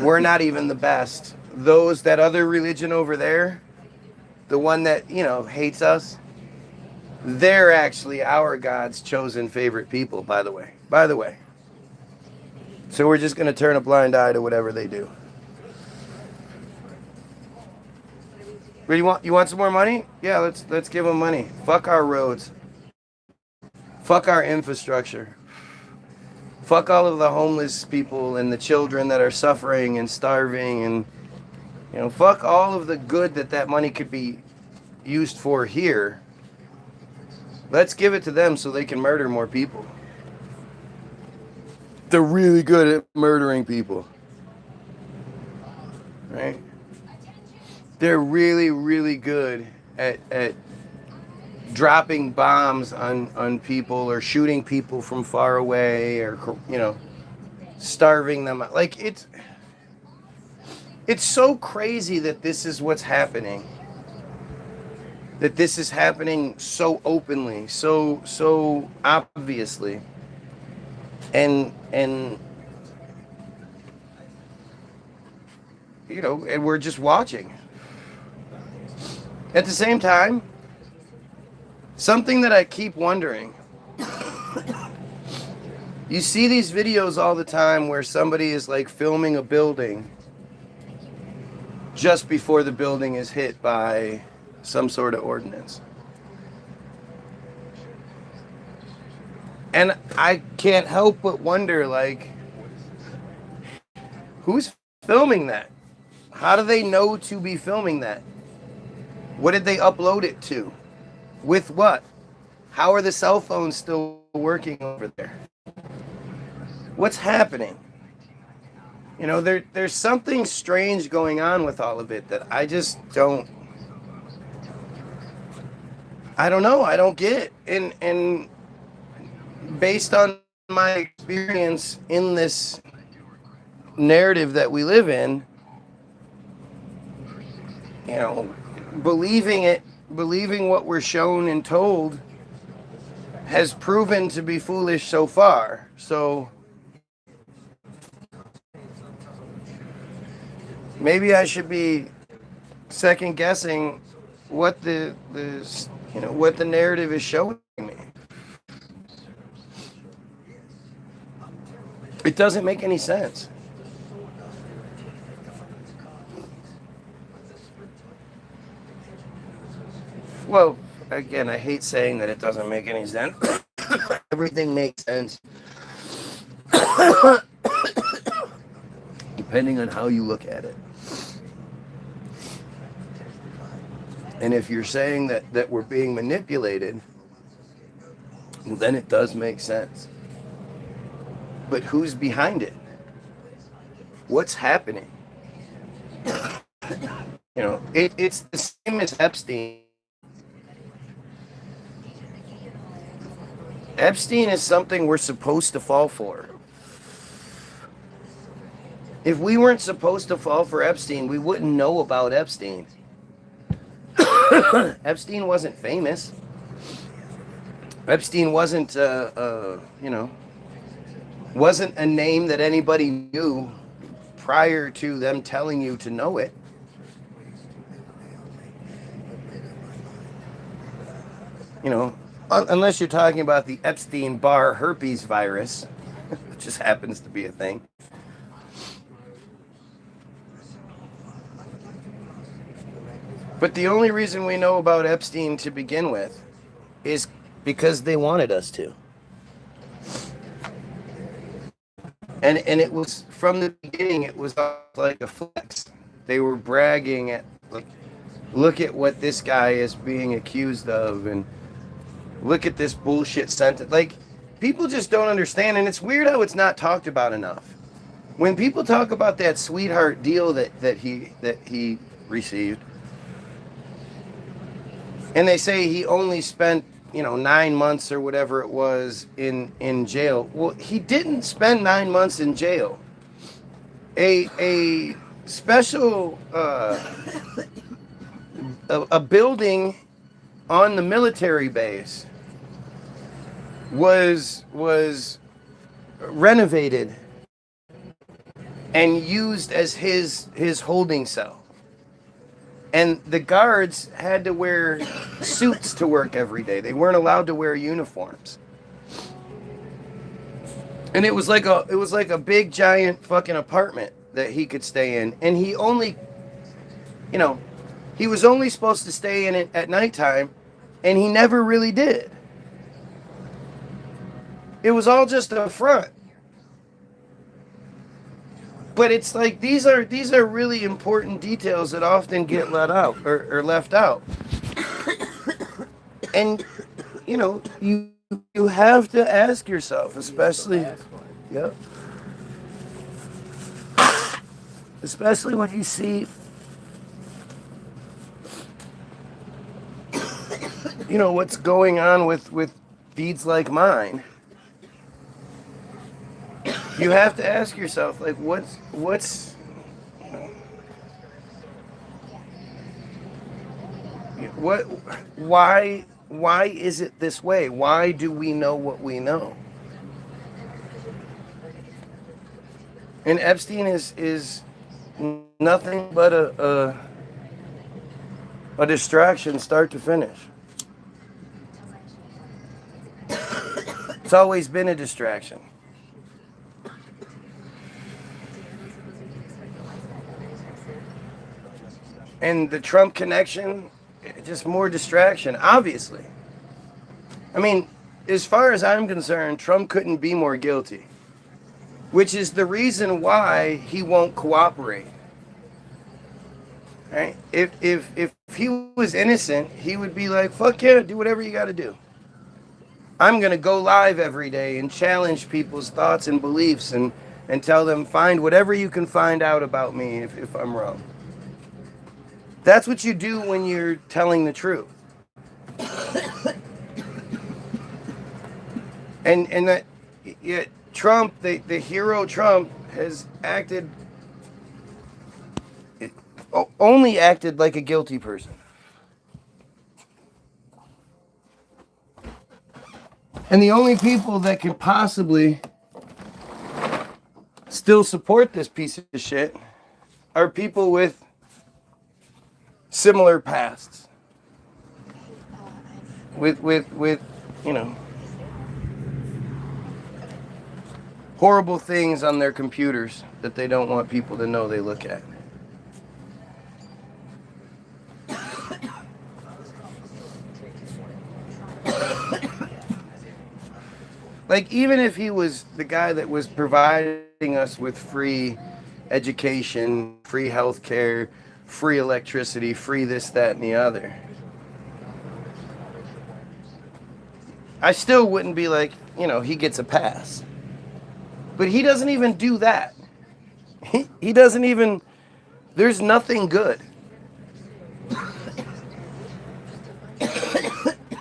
S2: we're not even the best. That other religion over there, the one that, hates us, they're actually our God's chosen favorite people, by the way. So we're just going to turn a blind eye to whatever they do. But you want some more money? Yeah, let's give them money. Fuck our roads. Fuck our infrastructure. Fuck all of the homeless people and the children that are suffering and starving, and fuck all of the good that money could be used for here. Let's give it to them so they can murder more people. They're really good at murdering people. Right? They're really, really good at dropping bombs on people or shooting people from far away or, starving them. Like, it's so crazy that this is what's happening. That this is happening so openly, so obviously. And and we're just watching. At the same time, something that I keep wondering, you see these videos all the time where somebody is like filming a building just before the building is hit by some sort of ordinance. And I can't help but wonder, like, who's filming that? How do they know to be filming that? What did they upload it to? With what? How are the cell phones still working over there? What's happening? There's something strange going on with all of it that I just don't know. I don't get it. And based on my experience in this narrative that we live in, believing what we're shown and told has proven to be foolish so far. So maybe I should be second guessing what the narrative is showing me. It doesn't make any sense. Well, again, I hate saying that it doesn't make any sense. Everything makes sense. Depending on how you look at it. And if you're saying that we're being manipulated, well, then it does make sense. But who's behind it? What's happening? It's the same as Epstein. Epstein is something we're supposed to fall for. If we weren't supposed to fall for Epstein, we wouldn't know about Epstein. Epstein wasn't famous. Epstein wasn't, wasn't a name that anybody knew prior to them telling you to know it. Unless you're talking about the Epstein-Barr herpes virus, which just happens to be a thing. But the only reason we know about Epstein to begin with is because they wanted us to. And it was, from the beginning, it was like a flex. They were bragging at, like, look at what this guy is being accused of, and look at this bullshit sentence. Like, people just don't understand, and it's weird how it's not talked about enough. When people talk about that sweetheart deal that he received, and they say he only spent 9 months or whatever it was in jail. Well, he didn't spend 9 months in jail. A special a building on the military base was renovated and used as his holding cell. And the guards had to wear suits to work every day. They weren't allowed to wear uniforms. And it was like a big giant fucking apartment that he could stay in. And he only, he was only supposed to stay in it at nighttime, and he never really did. It was all just a front. But it's like these are really important details that often get let out or left out. And you have to ask yourself, especially when you see what's going on with feeds like mine. You have to ask yourself, like, what's why is it this way? Why do we know what we know? And Epstein is nothing but a distraction, start to finish. It's always been a distraction. And the Trump connection, just more distraction, obviously. I mean, as far as I'm concerned, Trump couldn't be more guilty, which is the reason why he won't cooperate. Right? If he was innocent, he would be like, fuck yeah, do whatever you got to do. I'm going to go live every day and challenge people's thoughts and beliefs and tell them, find whatever you can find out about me if I'm wrong. That's what you do when you're telling the truth. and that Trump, the hero Trump, has only acted like a guilty person. And the only people that could possibly still support this piece of shit are people with similar pasts. With you know, horrible things on their computers that they don't want people to know they look at. Like, even if he was the guy that was providing us with free education, free healthcare, free electricity, free this, that, and the other, I still wouldn't be like, you know, he gets a pass. But he doesn't even do that. He doesn't even, there's nothing good.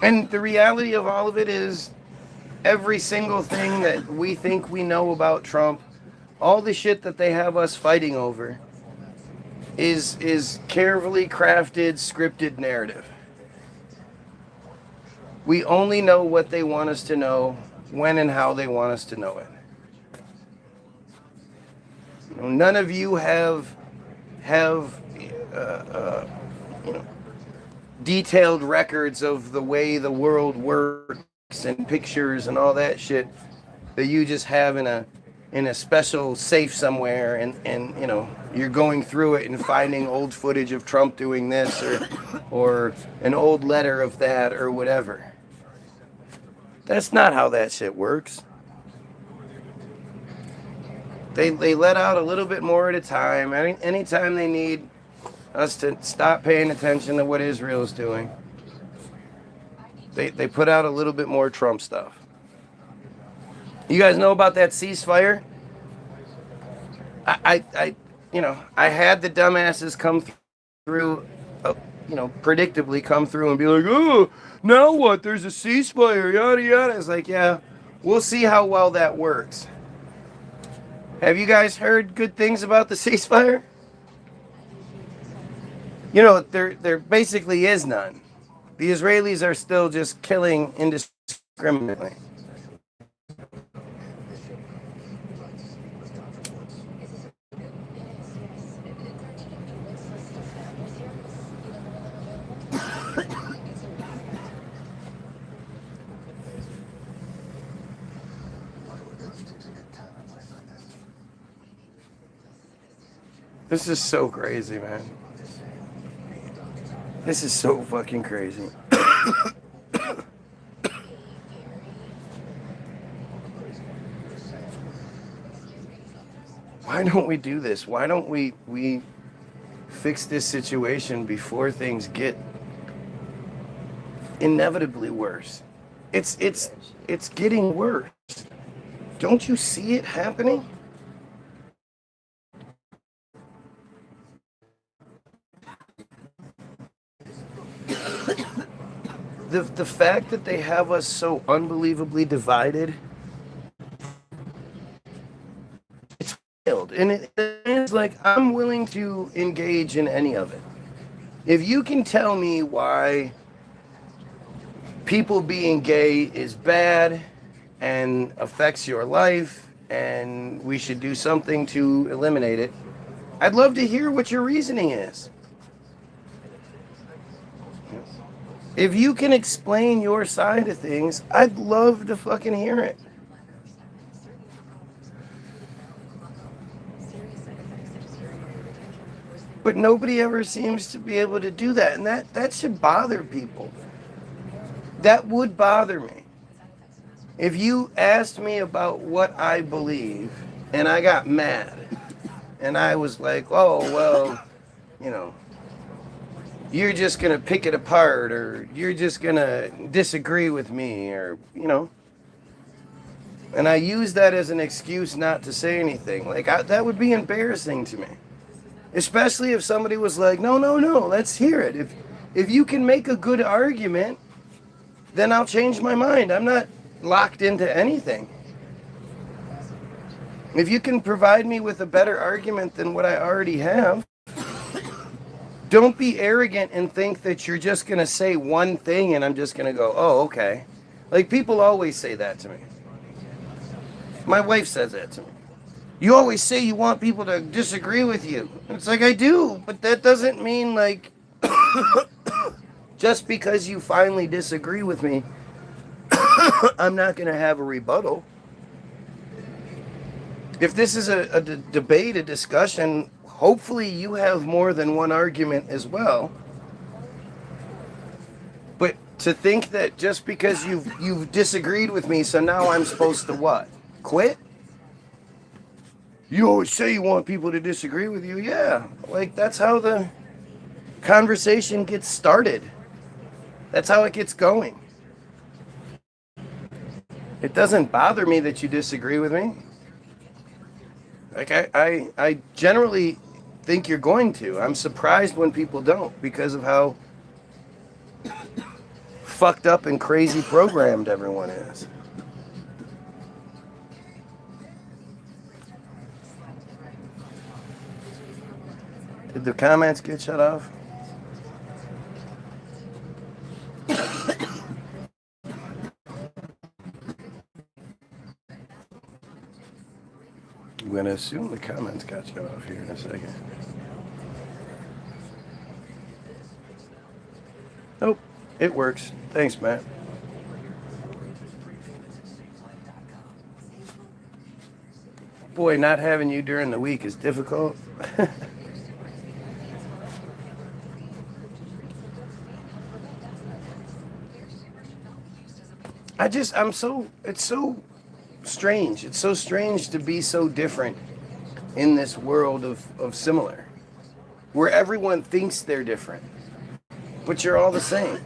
S2: And the reality of all of it is, every single thing that we think we know about Trump, all the shit that they have us fighting over, is carefully crafted, scripted narrative. We only know what they want us to know, when and how they want us to know it. You know, none of you have you know, detailed records of the way the world works and pictures and all that shit that you just have in a special safe somewhere, and you know, you're going through it and finding old footage of Trump doing this or an old letter of that or whatever. That's not how that shit works. They let out a little bit more at a time. Anytime they need us to stop paying attention to what Israel's doing, they put out a little bit more Trump stuff. You guys know about that ceasefire? I you know, I had the dumbasses come through, you know, predictably come through and be like, oh, now what? There's a ceasefire, yada yada. It's like, yeah, we'll see how well that works. Have you guys heard good things about the ceasefire? You know, there basically is none. The Israelis are still just killing indiscriminately. This is so crazy, man. This is so fucking crazy. Why don't we do this? Why don't we fix this situation before things get inevitably worse? It's getting worse. Don't you see it happening? The fact that they have us so unbelievably divided, it's failed. And it's like, I'm willing to engage in any of it. If you can tell me why people being gay is bad and affects your life and we should do something to eliminate it, I'd love to hear what your reasoning is. If you can explain your side of things, I'd love to fucking hear it. But nobody ever seems to be able to do that, and that should bother people. That would bother me. If you asked me about what I believe, and I got mad, and I was like, oh, well, you know, you're just going to pick it apart, or you're just going to disagree with me, or, you know. And I use that as an excuse not to say anything. Like, that would be embarrassing to me. Especially if somebody was like, no, let's hear it. If you can make a good argument, then I'll change my mind. I'm not locked into anything. If you can provide me with a better argument than what I already have, don't be arrogant and think that you're just going to say one thing and I'm just going to go, oh, okay. Like, people always say that to me. My wife says that to me. You always say you want people to disagree with you. It's like, I do, but that doesn't mean, like, just because you finally disagree with me, I'm not going to have a rebuttal. If this is a debate, a discussion, hopefully you have more than one argument as well. But to think that just because you've disagreed with me, so now I'm supposed to what? Quit? You always say you want people to disagree with you. Yeah, like that's how the conversation gets started. That's how it gets going. It doesn't bother me that you disagree with me. Like I generally think you're going to. I'm surprised when people don't because of how fucked up and crazy programmed everyone is. Did the comments get shut off? I'm going to assume the comments got shut off here in a second. Nope, it works. Thanks, Matt. Boy, not having you during the week is difficult. It's so strange. It's so strange to be so different in this world of similar, where everyone thinks they're different, but you're all the same.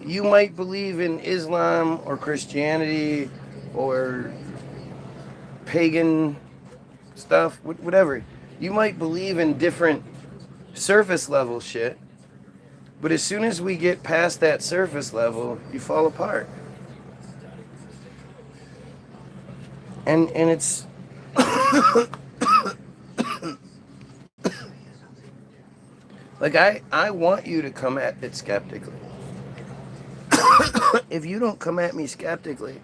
S2: You might believe in Islam or Christianity or pagan stuff, whatever. You might believe in different surface level shit, but as soon as we get past that surface level, you fall apart. And it's like I want you to come at it skeptically. If you don't come at me skeptically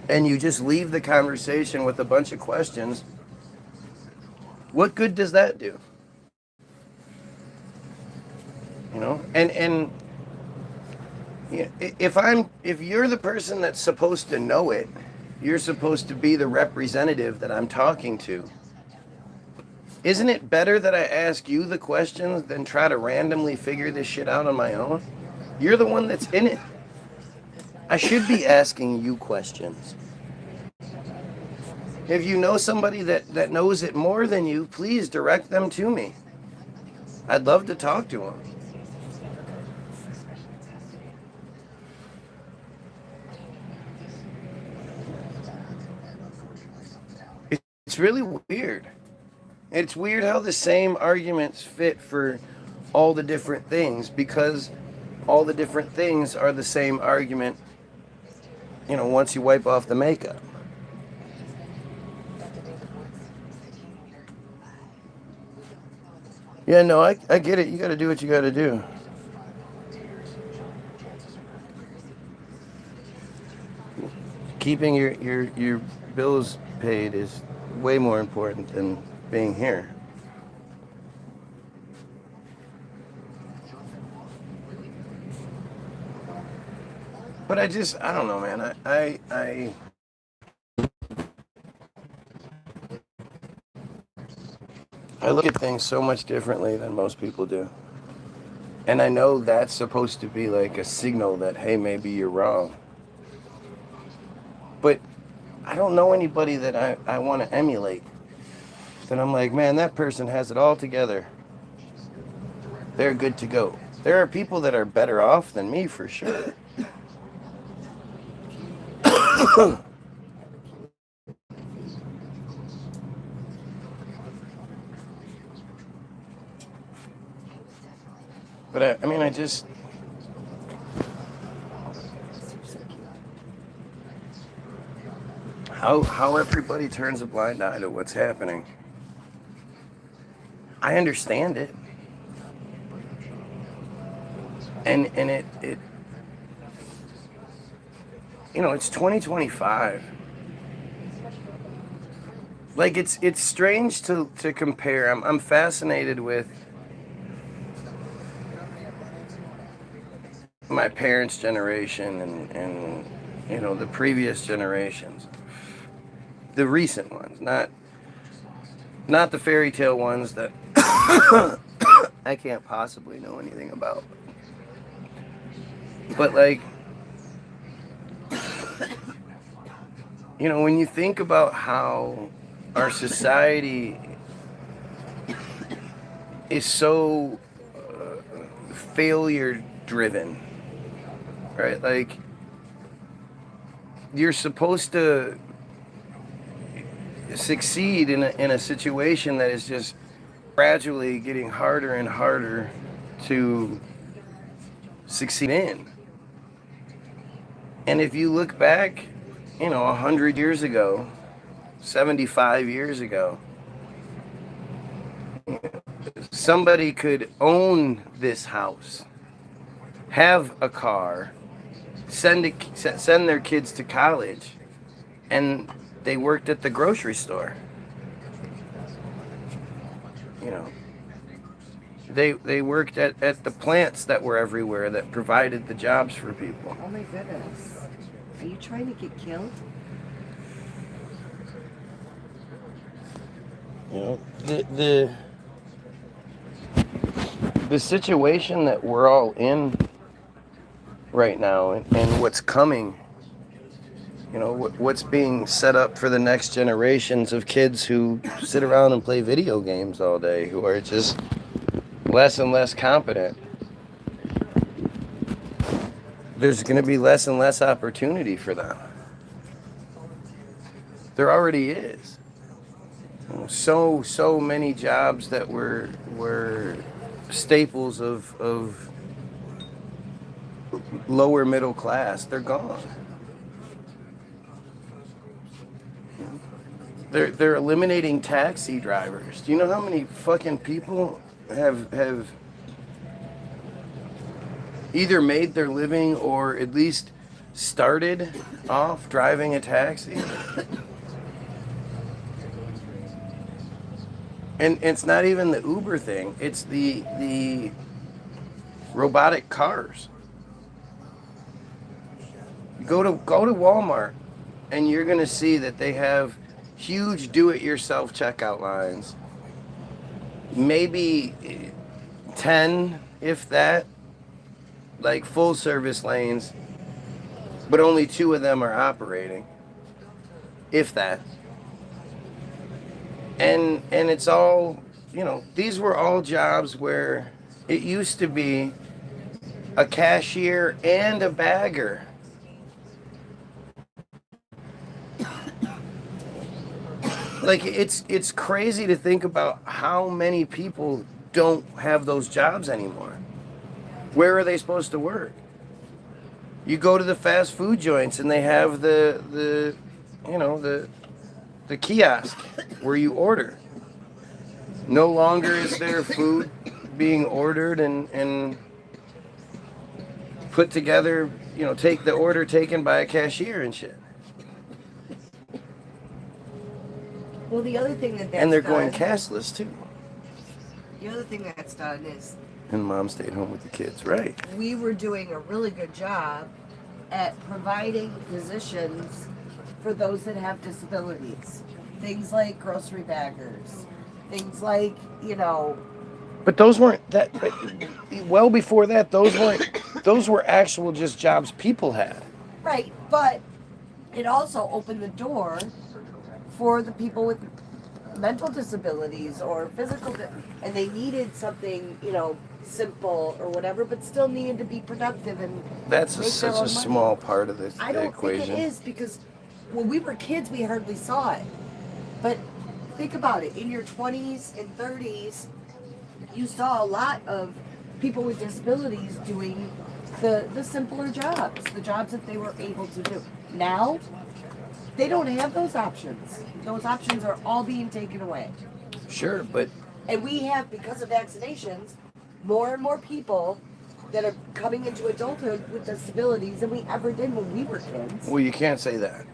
S2: and you just leave the conversation with a bunch of questions, what good does that do? You know, and if you're the person that's supposed to know it, you're supposed to be the representative that I'm talking to. Isn't it better that I ask you the questions than try to randomly figure this shit out on my own? You're the one that's in it. I should be asking you questions. If you know somebody that knows it more than you, please direct them to me. I'd love to talk to them. It's really weird. It's weird how the same arguments fit for all the different things, because all the different things are the same argument, you know, once you wipe off the makeup. Yeah, no, I get it. You got to do what you got to do. Keeping your bills paid is way more important than being here. But I don't know, man. I look at things so much differently than most people do. And I know that's supposed to be like a signal that, hey, maybe you're wrong. But I don't know anybody that I want to emulate. Then I'm like, man, that person has it all together. They're good to go. There are people that are better off than me for sure. But I mean, how everybody turns a blind eye to what's happening. I understand it. And it it's 2025. Like it's strange to compare. I'm fascinated with my parents' generation and the previous generations. The recent ones, not the fairy tale ones that I can't possibly know anything about. But like, when you think about how our society is so failure driven, right? Like, you're supposed to succeed in a situation that is just gradually getting harder and harder to succeed in. And if you look back, 100 years ago, 75 years ago, somebody could own this house, have a car, send their kids to college, and they worked at the grocery store. They worked at the plants that were everywhere that provided the jobs for people.
S1: Oh my goodness. Are you trying to get killed?
S2: The situation that we're all in right now and what's coming, what's being set up for the next generations of kids who sit around and play video games all day, who are just less and less competent. There's going to be less and less opportunity for them. There already is. So many jobs that were staples of lower middle class, they're gone. They're eliminating taxi drivers. Do you know how many fucking people have either made their living or at least started off driving a taxi? And it's not even the Uber thing. It's the robotic cars. Go to Walmart, and you're gonna see that they have huge do-it-yourself checkout lines. Maybe 10, if that, like full service lanes, but only 2 of them are operating, if that. And it's all, these were all jobs where it used to be a cashier and a bagger. Like, it's crazy to think about how many people don't have those jobs anymore. Where are they supposed to work? You go to the fast food joints and they have the kiosk where you order. No longer is there food being ordered and put together, take the order taken by a cashier and shit.
S1: Well, the other thing that's
S2: and they're going cashless too.
S1: The other thing that's done is,
S2: and mom stayed home with the kids, right?
S1: We were doing a really good job at providing positions for those that have disabilities. Things like grocery baggers, things like,
S2: But those weren't that. Well before that, those were actual just jobs people had.
S1: Right, but it also opened the door for the people with mental disabilities or physical, and they needed something, simple or whatever, but still needed to be productive and
S2: that's such a small part of this
S1: equation. I don't think it is, because when we were kids, we hardly saw it. But think about it. In your 20s and 30s, you saw a lot of people with disabilities doing the simpler jobs, the jobs that they were able to do. Now, they don't have those options. Those options are all being taken away.
S2: Sure, but
S1: And we have, because of vaccinations, more and more people that are coming into adulthood with disabilities than we ever did when we were kids.
S2: well, you can't say that.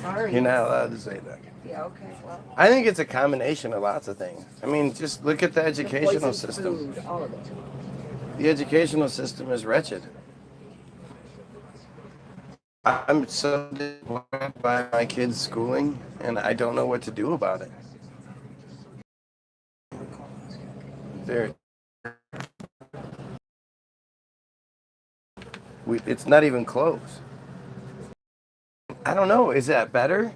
S1: Sorry.
S2: You're not allowed to say that.
S1: Yeah, okay, well.
S2: I think it's a combination of lots of things. I mean, just look at the
S1: The
S2: educational
S1: poisoned
S2: system.
S1: food, all of it.
S2: The educational system is wretched. I'm so disappointed by my kids' schooling, and I don't know what to do about it. It's not even close. I don't know. Is that better?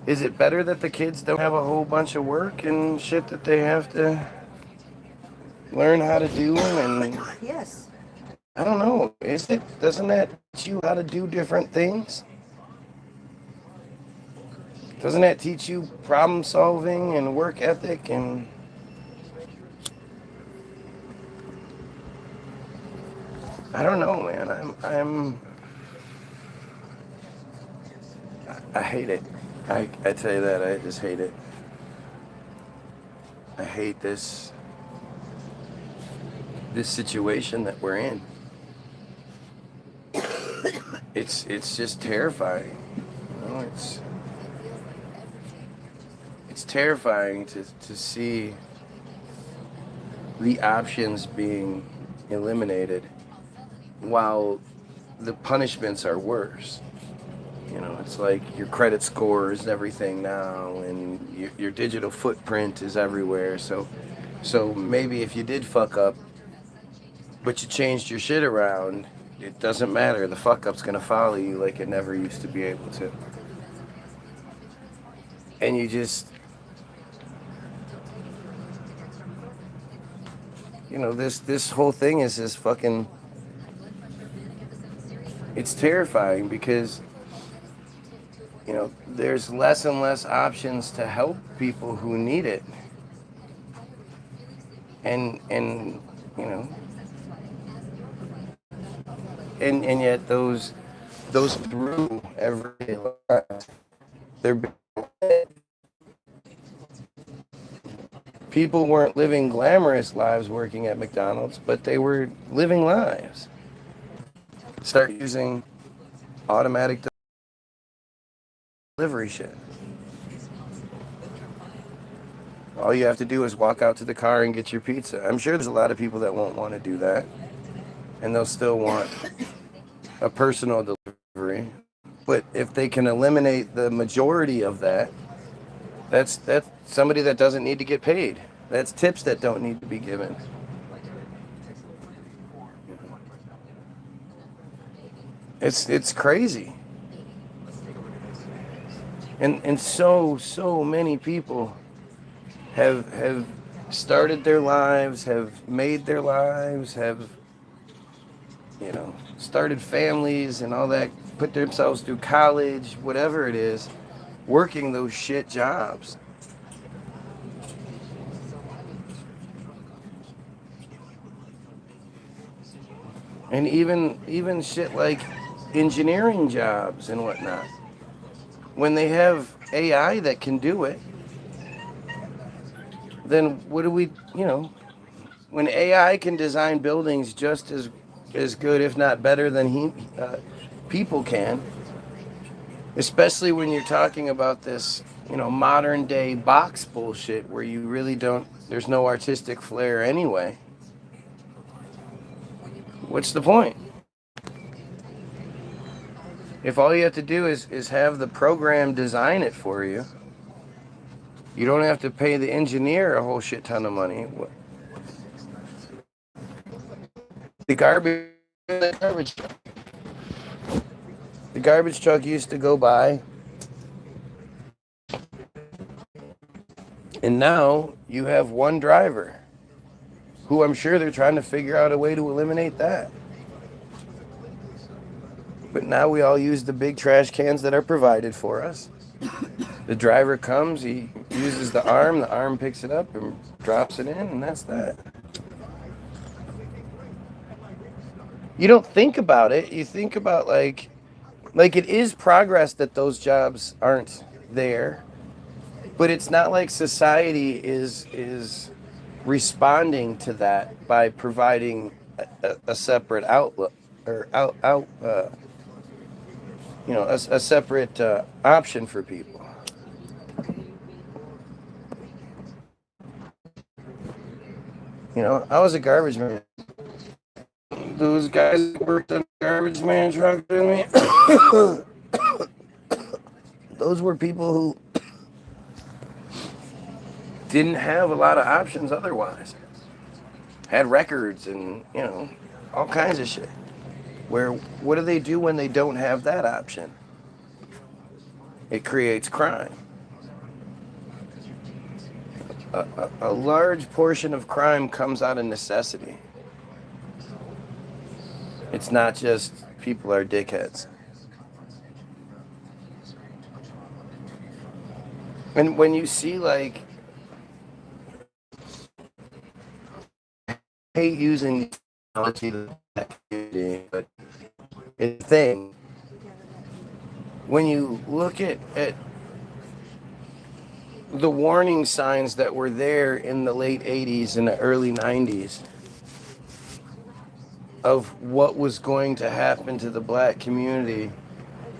S2: Is it better that the kids don't have a whole bunch of work and shit that they have to learn how to do? And
S1: Yes.
S2: I don't know. Is it? Doesn't that teach you how to do different things? Doesn't that teach you problem solving and work ethic and I don't know, man. I hate it. I tell you that, I just hate it. I hate this situation that we're in. It's just terrifying. You know, it's terrifying to see the options being eliminated while the punishments are worse. You know, it's like your credit score is everything now, and your digital footprint is everywhere. So maybe if you did fuck up, but you changed your shit around, it doesn't matter. The fuck up's gonna follow you like it never used to be able to. And you just, you know, this whole thing is just fucking. It's terrifying because, you know, there's less and less options to help people who need it. And you know, and yet those through everyday lives, they're people weren't living glamorous lives working at McDonald's, but they were living lives. Start using automatic delivery shit. All you have to do is walk out to the car and get your pizza. I'm sure there's a lot of people that won't want to do that, and they'll still want a personal delivery. But if they can eliminate the majority of that, that's somebody that doesn't need to get paid. That's tips that don't need to be given. It's crazy. And so many people have started their lives, have made their lives, have, you know, started families and all that, put themselves through college, whatever it is, working those shit jobs. And even shit like engineering jobs and whatnot. When they have AI that can do it, then what do we, you know, when AI can design buildings just as good, if not better than people can, especially when you're talking about this, you know, modern day box bullshit where you really don't, there's no artistic flair anyway. What's the point? If all you have to do is have the program design it for you, you don't have to pay the engineer a whole shit ton of money. The garbage truck used to go by, and now you have one driver, who I'm sure they're trying to figure out a way to eliminate that. But now we all use the big trash cans that are provided for us. The driver comes, he uses the arm picks it up and drops it in, and that's that. You don't think about it. You think about like it is progress that those jobs aren't there, but it's not like society is responding to that by providing a separate outlook or out a separate option for people. I was a garbage man. Those guys that worked on the garbage man truck with me, those were people who didn't have a lot of options otherwise. Had records and, all kinds of shit. Where, what do they do when they don't have that option? It creates crime. A large portion of crime comes out of necessity. It's not just people are dickheads. And when you see I hate using technology that community, but it's a thing. When you look at the warning signs that were there in the late 80s and the early 90s of what was going to happen to the black community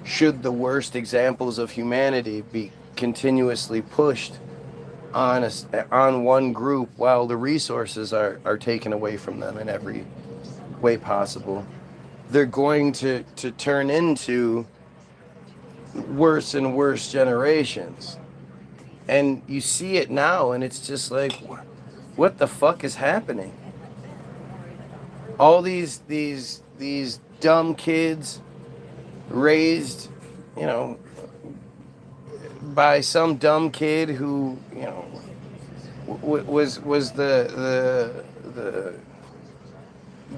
S2: should the worst examples of humanity be continuously pushed on one group while the resources are taken away from them in every way possible, they're going to turn into worse and worse generations. And you see it now, and it's just like, what the fuck is happening? All these dumb kids raised, by some dumb kid who, was the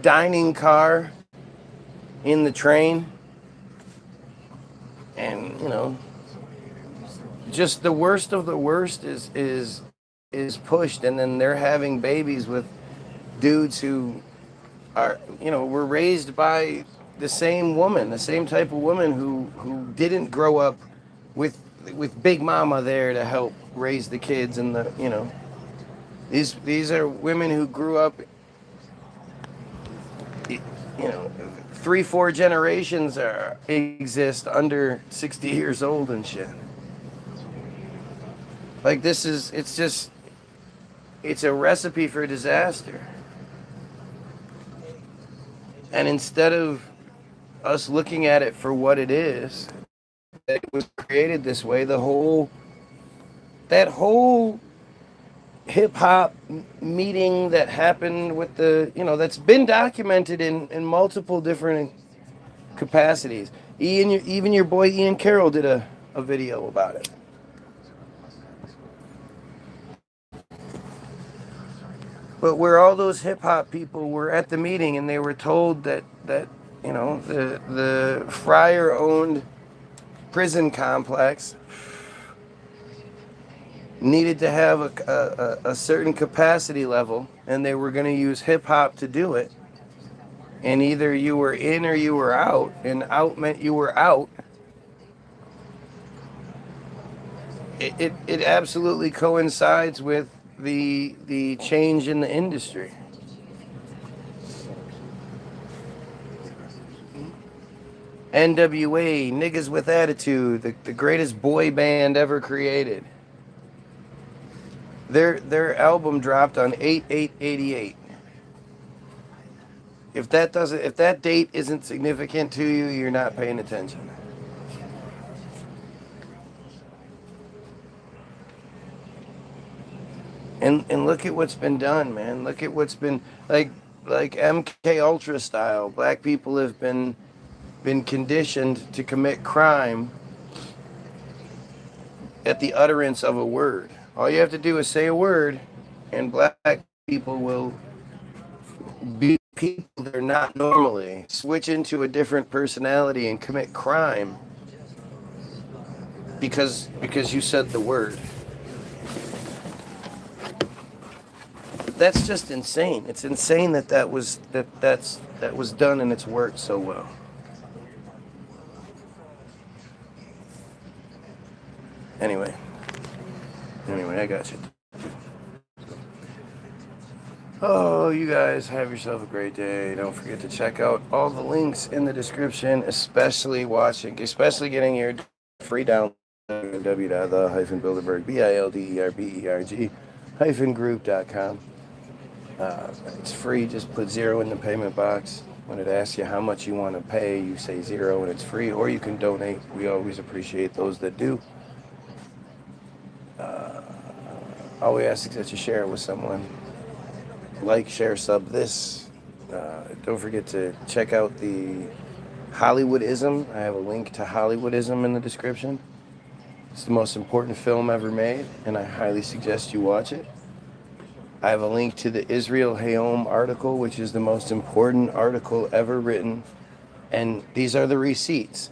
S2: dining car in the train, and just the worst of the worst is pushed, and then they're having babies with dudes who are were raised by the same woman, the same type of woman who didn't grow up with Big Mama there to help raise the kids, and these are women who grew up 3-4 generations exist under 60 years old and shit. Like, it's a recipe for disaster. And instead of us looking at it for what it is, that it was created this way, that whole hip hop meeting that happened with that's been documented in multiple different capacities. Even your boy Ian Carroll did a video about it. But where all those hip hop people were at the meeting, and they were told that the Friar owned prison complex needed to have a certain capacity level, and they were going to use hip hop to do it. And either you were in or you were out, and out meant you were out. It absolutely coincides with the change in the industry. NWA, Niggas with Attitude, the greatest boy band ever created. Their album dropped on 8/8/88. If that date isn't significant to you, you're not paying attention. And look at what's been done, man. Look at what's been like MK Ultra style. Black people have been conditioned to commit crime at the utterance of a word. All you have to do is say a word, and black people will be people they're not normally, switch into a different personality and commit crime because you said the word. That's just insane. It's insane that's that was done and it's worked so well. Anyway, I got you. Oh, you guys have yourself a great day. Don't forget to check out all the links in the description, especially getting your free download at www.the-bilderberg-group.com. It's free. Just put 0 in the payment box. When it asks you how much you want to pay, you say 0 and it's free, or you can donate. We always appreciate those that do. All we ask is that you share it with someone. Like, share, sub this. Don't forget to check out the Hollywoodism. I have a link to Hollywoodism in the description. It's the most important film ever made, and I highly suggest you watch it. I have a link to the Israel Hayom article, which is the most important article ever written, and these are the receipts.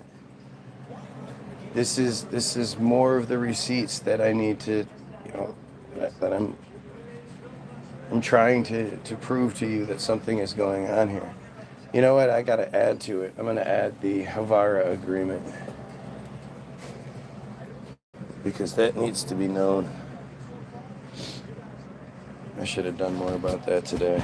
S2: This is more of the receipts that I need to, that I'm trying to prove to you that something is going on here. You know what? I got to add to it. I'm going to add the Havara agreement, because that needs to be known. I should have done more about that today.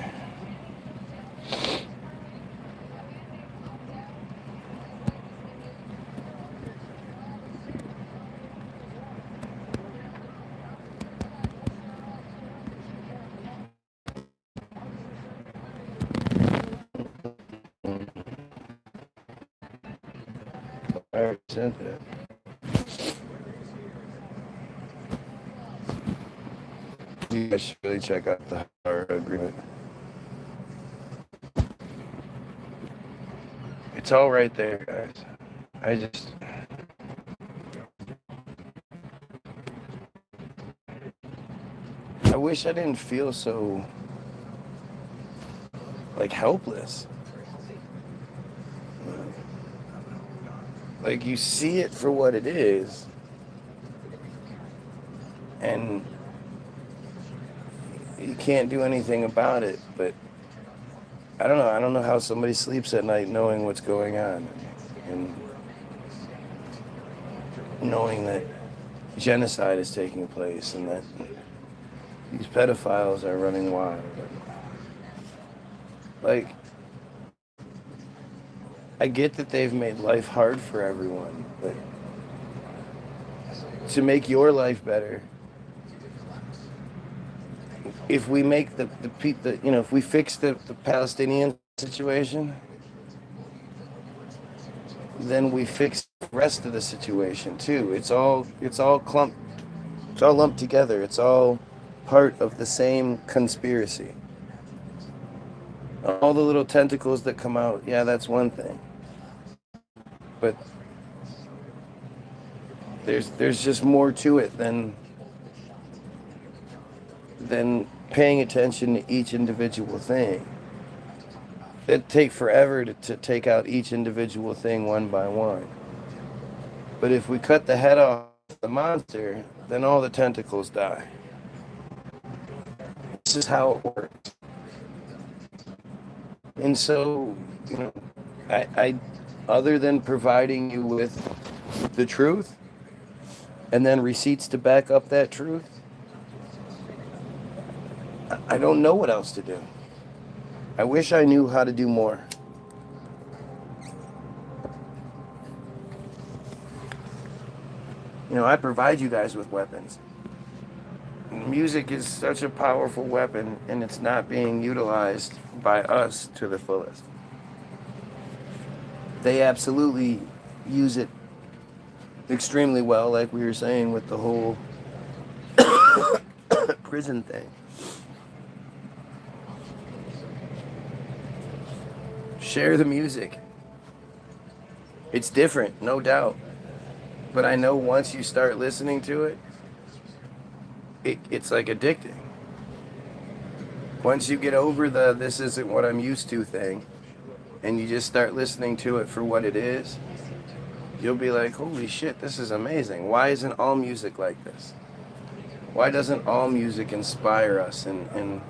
S2: I already said that. You guys should really check out the Havara agreement. It's all right there, guys. I wish I didn't feel so, helpless. Like, you see it for what it is, and you can't do anything about it. But I don't know how somebody sleeps at night knowing what's going on, and knowing that genocide is taking place and that these pedophiles are running wild. Like, I get that they've made life hard for everyone, but to make your life better, if we make if we fix the Palestinian situation, then we fix the rest of the situation too. It's all lumped together. It's all part of the same conspiracy. All the little tentacles that come out, yeah, that's one thing. But there's just more to it than paying attention to each individual thing. It'd take forever to take out each individual thing one by one. But if we cut the head off the monster, then all the tentacles die. This is how it works. And so, I other than providing you with the truth and then receipts to back up that truth, I don't know what else to do. I wish I knew how to do more. I provide you guys with weapons. Music is such a powerful weapon, and it's not being utilized by us to the fullest. They absolutely use it extremely well, like we were saying with the whole prison thing. Share the music. It's different, no doubt. But I know once you start listening to it, it's like addicting. Once you get over the "this isn't what I'm used to" thing, and you just start listening to it for what it is, you'll be like, holy shit, this is amazing. Why isn't all music like this? Why doesn't all music inspire us and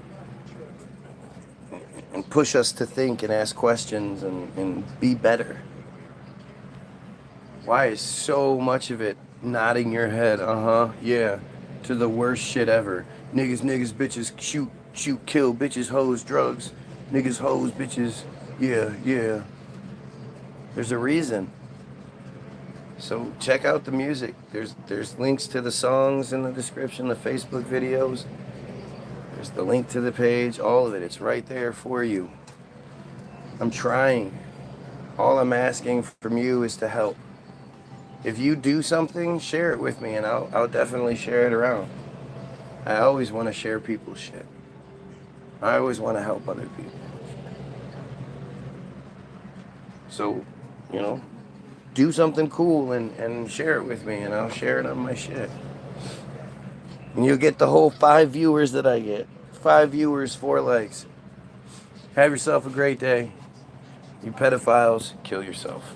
S2: and push us to think and ask questions and be better. Why is so much of it nodding your head, yeah, to the worst shit ever? Niggas, bitches, shoot, kill, bitches, hoes, drugs, niggas, hoes, bitches, yeah. There's a reason. So check out the music. There's links to the songs in the description, the Facebook videos. There's the link to the page, all of it. It's right there for you. I'm trying. All I'm asking from you is to help. If you do something, share it with me, and I'll definitely share it around. I always want to share people's shit. I always want to help other people. So, do something cool and share it with me, and I'll share it on my shit. And you'll get the whole 5 viewers that I get. 5 viewers, 4 likes. Have yourself a great day. You pedophiles, kill yourself.